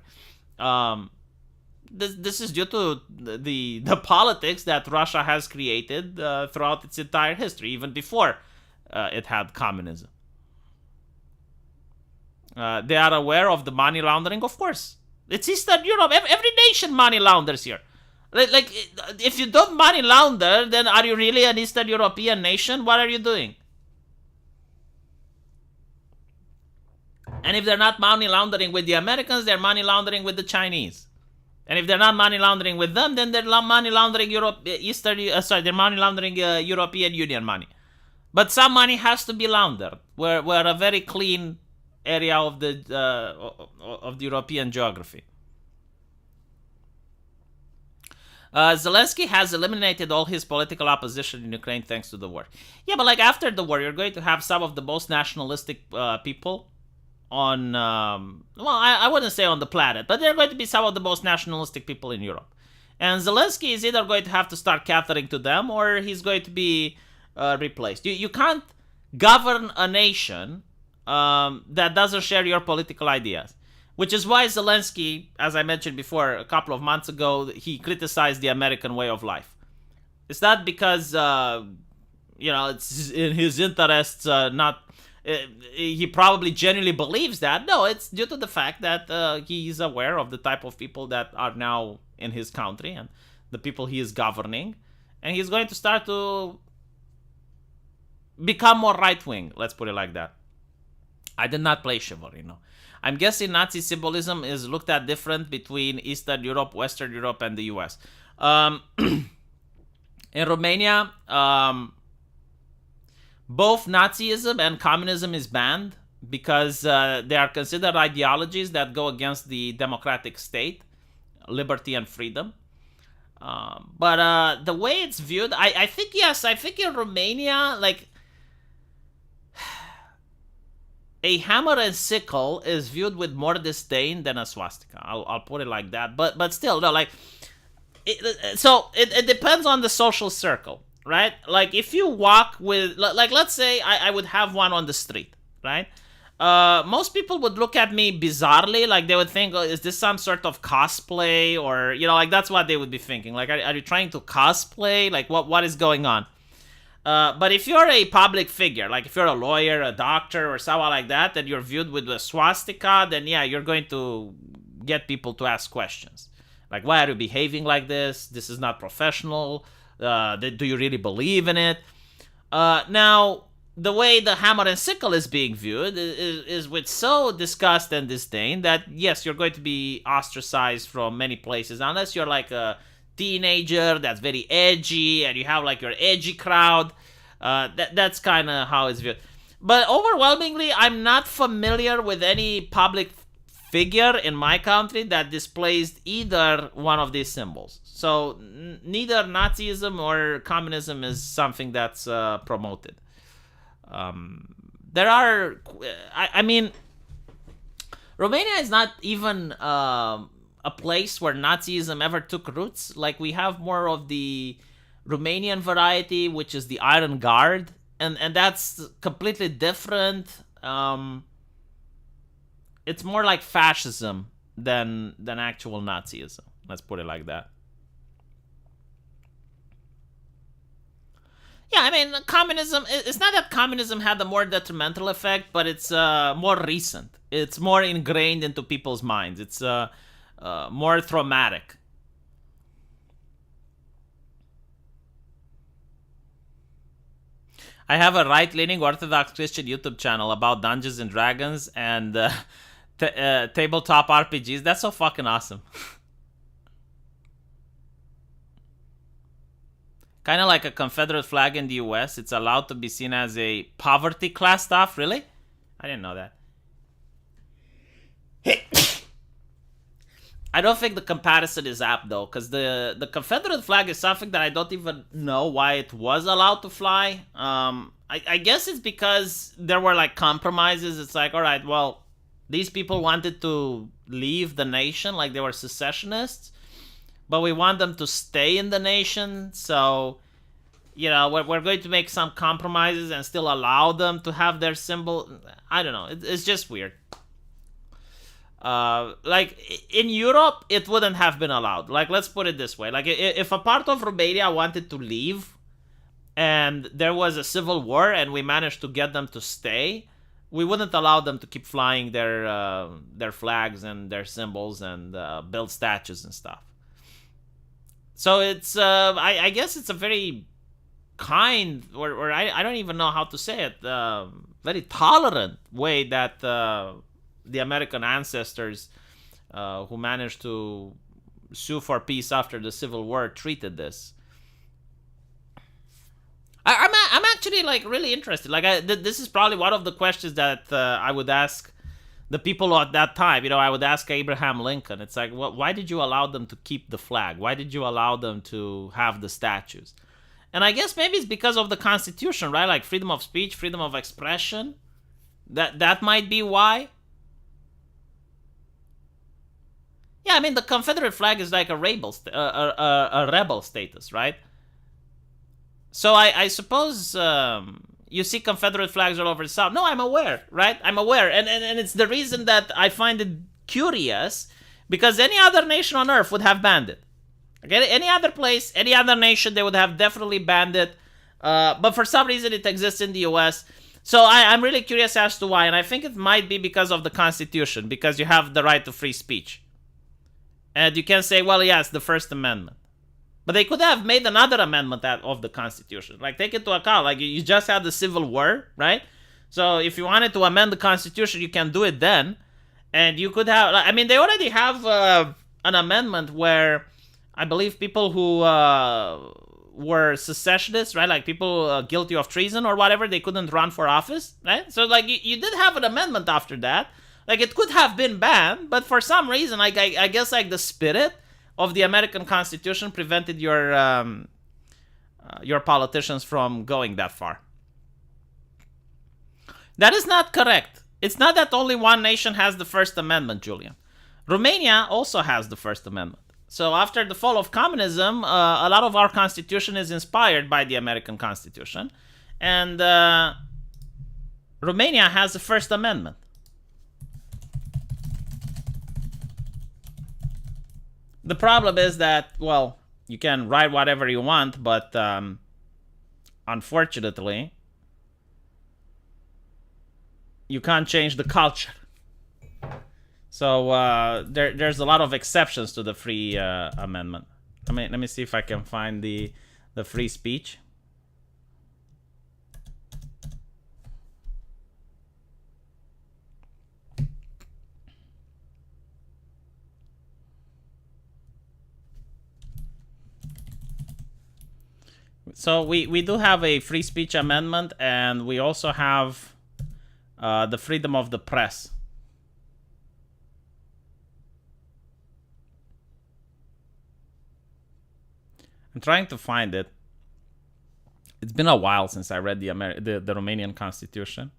This is due to the politics that Russia has created throughout its entire history, even before it had communism. They are aware of the money laundering, of course. It's Eastern Europe. Every nation money launders here. Like, if you don't money launder, then are you really an Eastern European nation? What are you doing? And if they're not money laundering with the Americans, they're money laundering with the Chinese. And if they're not money laundering with them, then they're money laundering they're money laundering European Union money. But some money has to be laundered. We're a very clean area of the European geography. Zelensky has eliminated all his political opposition in Ukraine thanks to the war. Yeah, but like after the war, you're going to have some of the most nationalistic people on, I wouldn't say on the planet, but they're going to be some of the most nationalistic people in Europe. And Zelensky is either going to have to start catering to them or he's going to be replaced. You can't govern a nation that doesn't share your political ideas. Which is why Zelensky, as I mentioned before a couple of months ago, he criticized the American way of life. It's not because, it's in his interests, he probably genuinely believes that. No, it's due to the fact that he's aware of the type of people that are now in his country and the people he is governing. And he's going to start to become more right-wing, let's put it like that. I did not play chivalry, no. I'm guessing Nazi symbolism is looked at different between Eastern Europe, Western Europe, and the US. In Romania, both Nazism and communism is banned because they are considered ideologies that go against the democratic state, liberty and freedom. But the way it's viewed, I think, yes, I think in Romania, like, a hammer and sickle is viewed with more disdain than a swastika. I'll put it like that. But still, no, like, it depends on the social circle, right? Like, if you walk with, like, let's say I would have one on the street, right? Most people would look at me bizarrely, like they would think, oh, is this some sort of cosplay? Or, like, that's what they would be thinking. Like, are you trying to cosplay? Like, what is going on? But if you're a public figure, like if you're a lawyer, a doctor, or someone like that, and you're viewed with a swastika, then yeah, you're going to get people to ask questions. Like, why are you behaving like this? This is not professional. Do you really believe in it? Now, the way the hammer and sickle is being viewed is with so disgust and disdain that, yes, you're going to be ostracized from many places, unless you're like a teenager that's very edgy and you have like your edgy crowd. That's kind of how it's viewed. But overwhelmingly, I'm not familiar with any public figure in my country that displays either one of these symbols. So neither Nazism or communism is something that's promoted. There are, I mean, Romania is not even a place where Nazism ever took roots. Like, we have more of the Romanian variety, which is the Iron Guard, and that's completely different. It's more like fascism than actual Nazism. Let's put it like that. Yeah, I mean, communism, it's not that communism had a more detrimental effect, but it's more recent. It's more ingrained into people's minds. It's more traumatic. I have a right-leaning Orthodox Christian YouTube channel about Dungeons and Dragons and tabletop RPGs. That's so fucking awesome. Kind of like a Confederate flag in the US. It's allowed to be seen as a poverty class stuff. Really? I didn't know that. I don't think the comparison is apt, though, because the Confederate flag is something that I don't even know why it was allowed to fly. I guess it's because there were, like, compromises. It's like, all right, well, these people wanted to leave the nation, like they were secessionists, but we want them to stay in the nation, so, we're going to make some compromises and still allow them to have their symbol. I don't know. It's just weird. Like, in Europe, it wouldn't have been allowed. Like, let's put it this way. Like, if a part of Romania wanted to leave and there was a civil war and we managed to get them to stay, we wouldn't allow them to keep flying their flags and their symbols and build statues and stuff. So it's, I guess it's a very kind, or I don't even know how to say it, very tolerant way that the American ancestors who managed to sue for peace after the Civil War treated this. I'm actually, like, really interested. Like, this is probably one of the questions that I would ask the people at that time. I would ask Abraham Lincoln. It's like, why did you allow them to keep the flag? Why did you allow them to have the statues? And I guess maybe it's because of the Constitution, right? Like, freedom of speech, freedom of expression. That might be why. Yeah, I mean, the Confederate flag is like a rebel status, right? So I suppose you see Confederate flags all over the South. No, I'm aware, right? I'm aware. And it's the reason that I find it curious, because any other nation on earth would have banned it. Okay? Any other place, any other nation, they would have definitely banned it. But for some reason, it exists in the US. So I'm really curious as to why. And I think it might be because of the Constitution, because you have the right to free speech. And you can say, well, yes, the First Amendment. But they could have made another amendment of the Constitution. Like, take into account, like, you just had the Civil War, right? So if you wanted to amend the Constitution, you can do it then. And you could have, I mean, they already have an amendment where I believe people who were secessionists, right? Like, people guilty of treason or whatever, they couldn't run for office, right? So, like, you did have an amendment after that. Like, it could have been banned, but for some reason, like, I guess, like, the spirit of the American Constitution prevented your politicians from going that far. That is not correct. It's not that only one nation has the First Amendment, Julian. Romania also has the First Amendment. So after the fall of communism, a lot of our constitution is inspired by the American Constitution. And Romania has the First Amendment. The problem is that, well, you can write whatever you want, but unfortunately, you can't change the culture. So there's a lot of exceptions to the free amendment. Let me see if I can find the free speech. So we do have a free speech amendment, and we also have the freedom of the press. I'm trying to find it. It's been a while since I read the Romanian Constitution.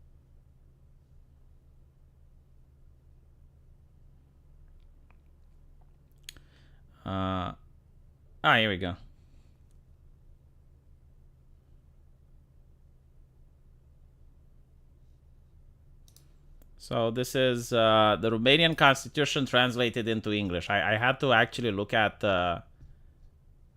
Here we go. So this is the Romanian Constitution translated into English. I had to actually look at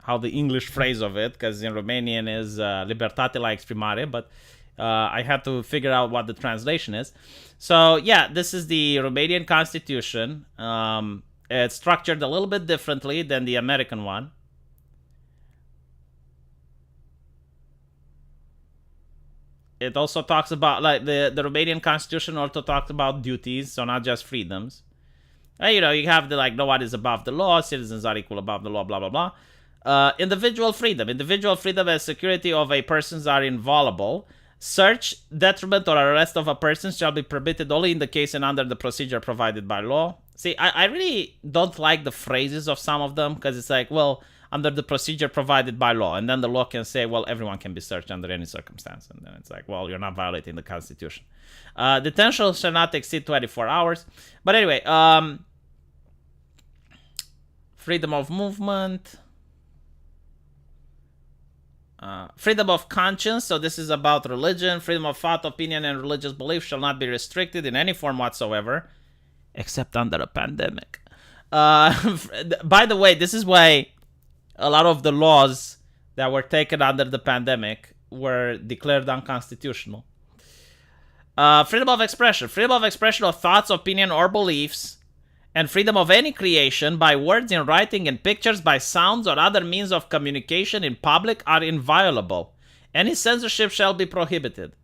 how the English phrase of it, because in Romanian is libertate la exprimare, but I had to figure out what the translation is. So yeah, this is the Romanian Constitution. It's structured a little bit differently than the American one. It also talks about, like, the Romanian Constitution also talks about duties, so not just freedoms. You know, you have the, like, no one is above the law, citizens are equal above the law, blah, blah, blah. Individual freedom. Individual freedom and security of a persons are inviolable. Search, detriment, or arrest of a person shall be permitted only in the case and under the procedure provided by law. See, I really don't like the phrases of some of them, because it's like, well, under the procedure provided by law, and then the law can say, well, everyone can be searched under any circumstance, and then it's like, well, you're not violating the Constitution. Detention shall not exceed 24 hours. But anyway, freedom of movement, freedom of conscience. So this is about religion. Freedom of thought, opinion, and religious belief shall not be restricted in any form whatsoever, except under a pandemic. By the way, this is why a lot of the laws that were taken under the pandemic were declared unconstitutional. Freedom of expression. Freedom of expression of thoughts, opinion, or beliefs, and freedom of any creation by words, in writing, in pictures, by sounds, or other means of communication in public are inviolable. Any censorship shall be prohibited.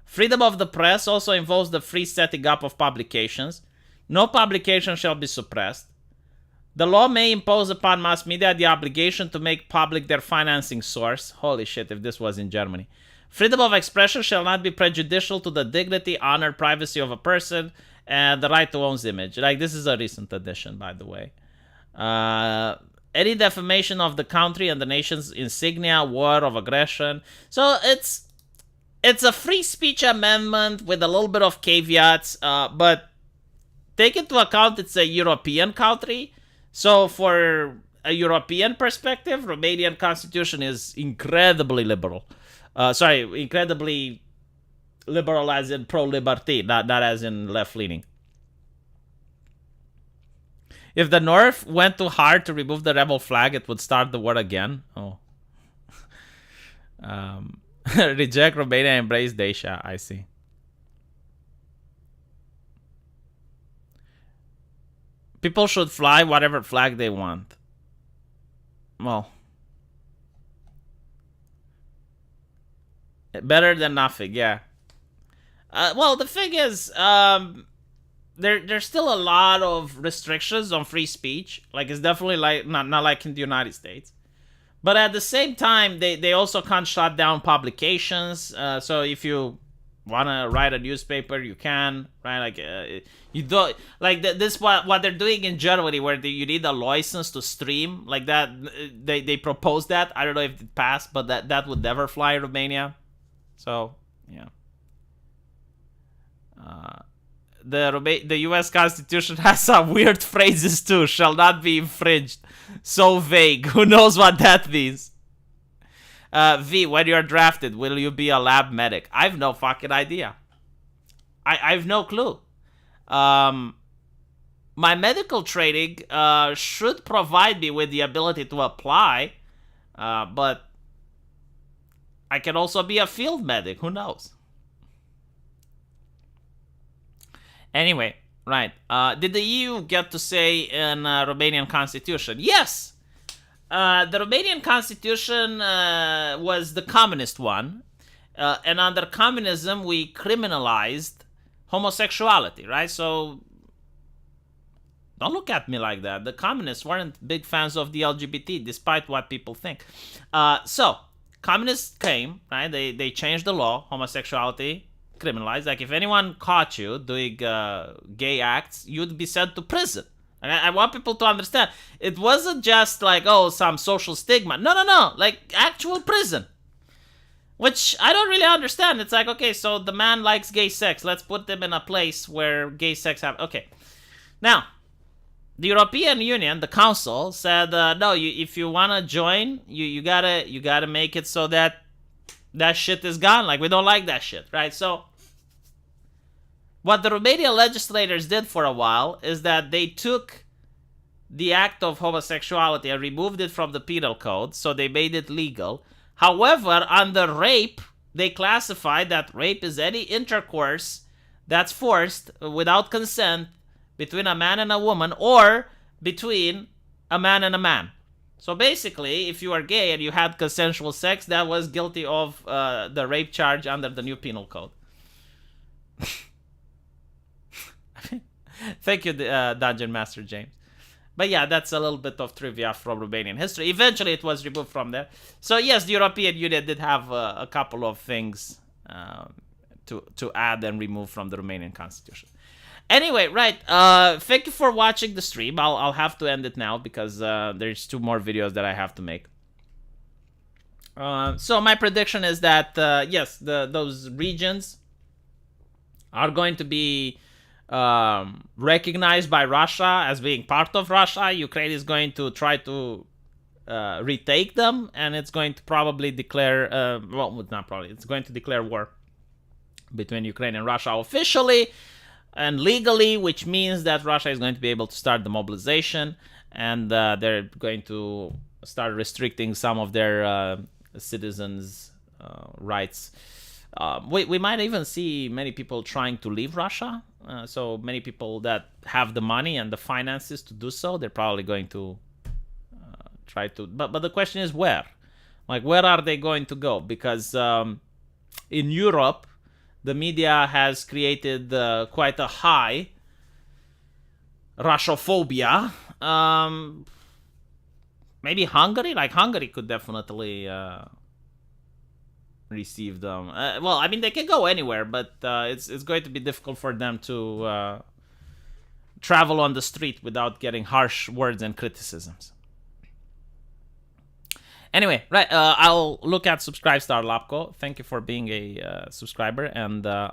Freedom of the press also involves the free setting up of publications. No publication shall be suppressed. The law may impose upon mass media the obligation to make public their financing source. Holy shit, if this was in Germany. Freedom of expression shall not be prejudicial to the dignity, honor, privacy of a person, and the right to one's image. Like, this is a recent addition, by the way. Any defamation of the country and the nation's insignia, war of aggression. So it's a free speech amendment with a little bit of caveats, but take into account it's a European country. So for a European perspective, Romanian Constitution is incredibly liberal. Incredibly liberal as in pro-liberty, not as in left-leaning. If the North went too hard to remove the rebel flag, it would start the war again. Oh. Reject Romania, embrace Dacia, I see. People should fly whatever flag they want. Well, better than nothing, yeah. Well, the thing is, there's still a lot of restrictions on free speech. Like, it's definitely like not like in the United States. But at the same time, they also can't shut down publications. So if you wanna write a newspaper, you can, right? Like you don't like this. What they're doing in Germany, where you need a license to stream like that. They proposed that. I don't know if it passed, but that would never fly in Romania. So yeah. The U.S. Constitution has some weird phrases too. Shall not be infringed. So vague. Who knows what that means? V, when you're drafted, will you be a lab medic? I've no fucking idea. I've no clue. My medical training should provide me with the ability to apply, but I can also be a field medic. Who knows? Anyway, right. Did the EU get to say in Romanian Constitution? Yes! The Romanian Constitution was the communist one. And under communism, we criminalized homosexuality, right? So, don't look at me like that. The communists weren't big fans of the LGBT, despite what people think. So, communists came, right? They changed the law, homosexuality, criminalized. Like, if anyone caught you doing gay acts, you'd be sent to prison. And I want people to understand, it wasn't just like, oh, some social stigma. No. Like, actual prison. Which I don't really understand. It's like, okay, so the man likes gay sex. Let's put them in a place where gay sex happens. Okay. Now, the European Union, the Council, said, no, if you want to join, you gotta make it so that shit is gone. Like, we don't like that shit, right? So, what the Romanian legislators did for a while is that they took the act of homosexuality and removed it from the penal code, so they made it legal. However, under rape, they classified that rape is any intercourse that's forced without consent between a man and a woman or between a man and a man. So basically, if you are gay and you had consensual sex, that was guilty of the rape charge under the new penal code. Thank you, Dungeon Master James. But yeah, that's a little bit of trivia from Romanian history. Eventually, it was removed from there. So yes, the European Union did have a couple of things to add and remove from the Romanian Constitution. Anyway, right. Thank you for watching the stream. I'll have to end it now because there's 2 more videos that I have to make. So my prediction is that yes, those regions are going to be recognized by Russia as being part of Russia. Ukraine is going to try to retake them, and it's going to probably declare, well, not probably, it's going to declare war between Ukraine and Russia officially and legally, which means that Russia is going to be able to start the mobilization, and they're going to start restricting some of their citizens' rights. We might even see many people trying to leave Russia. So many people that have the money and the finances to do so, they're probably going to try to. But the question is where? Like, where are they going to go? Because in Europe, the media has created quite a high Russophobia. Maybe Hungary? Like, Hungary could definitely receive them. Well, I mean, they can go anywhere, but it's going to be difficult for them to travel on the street without getting harsh words and criticisms. Anyway, right, I'll look at Subscribe Star Lapko. Thank you for being a subscriber, and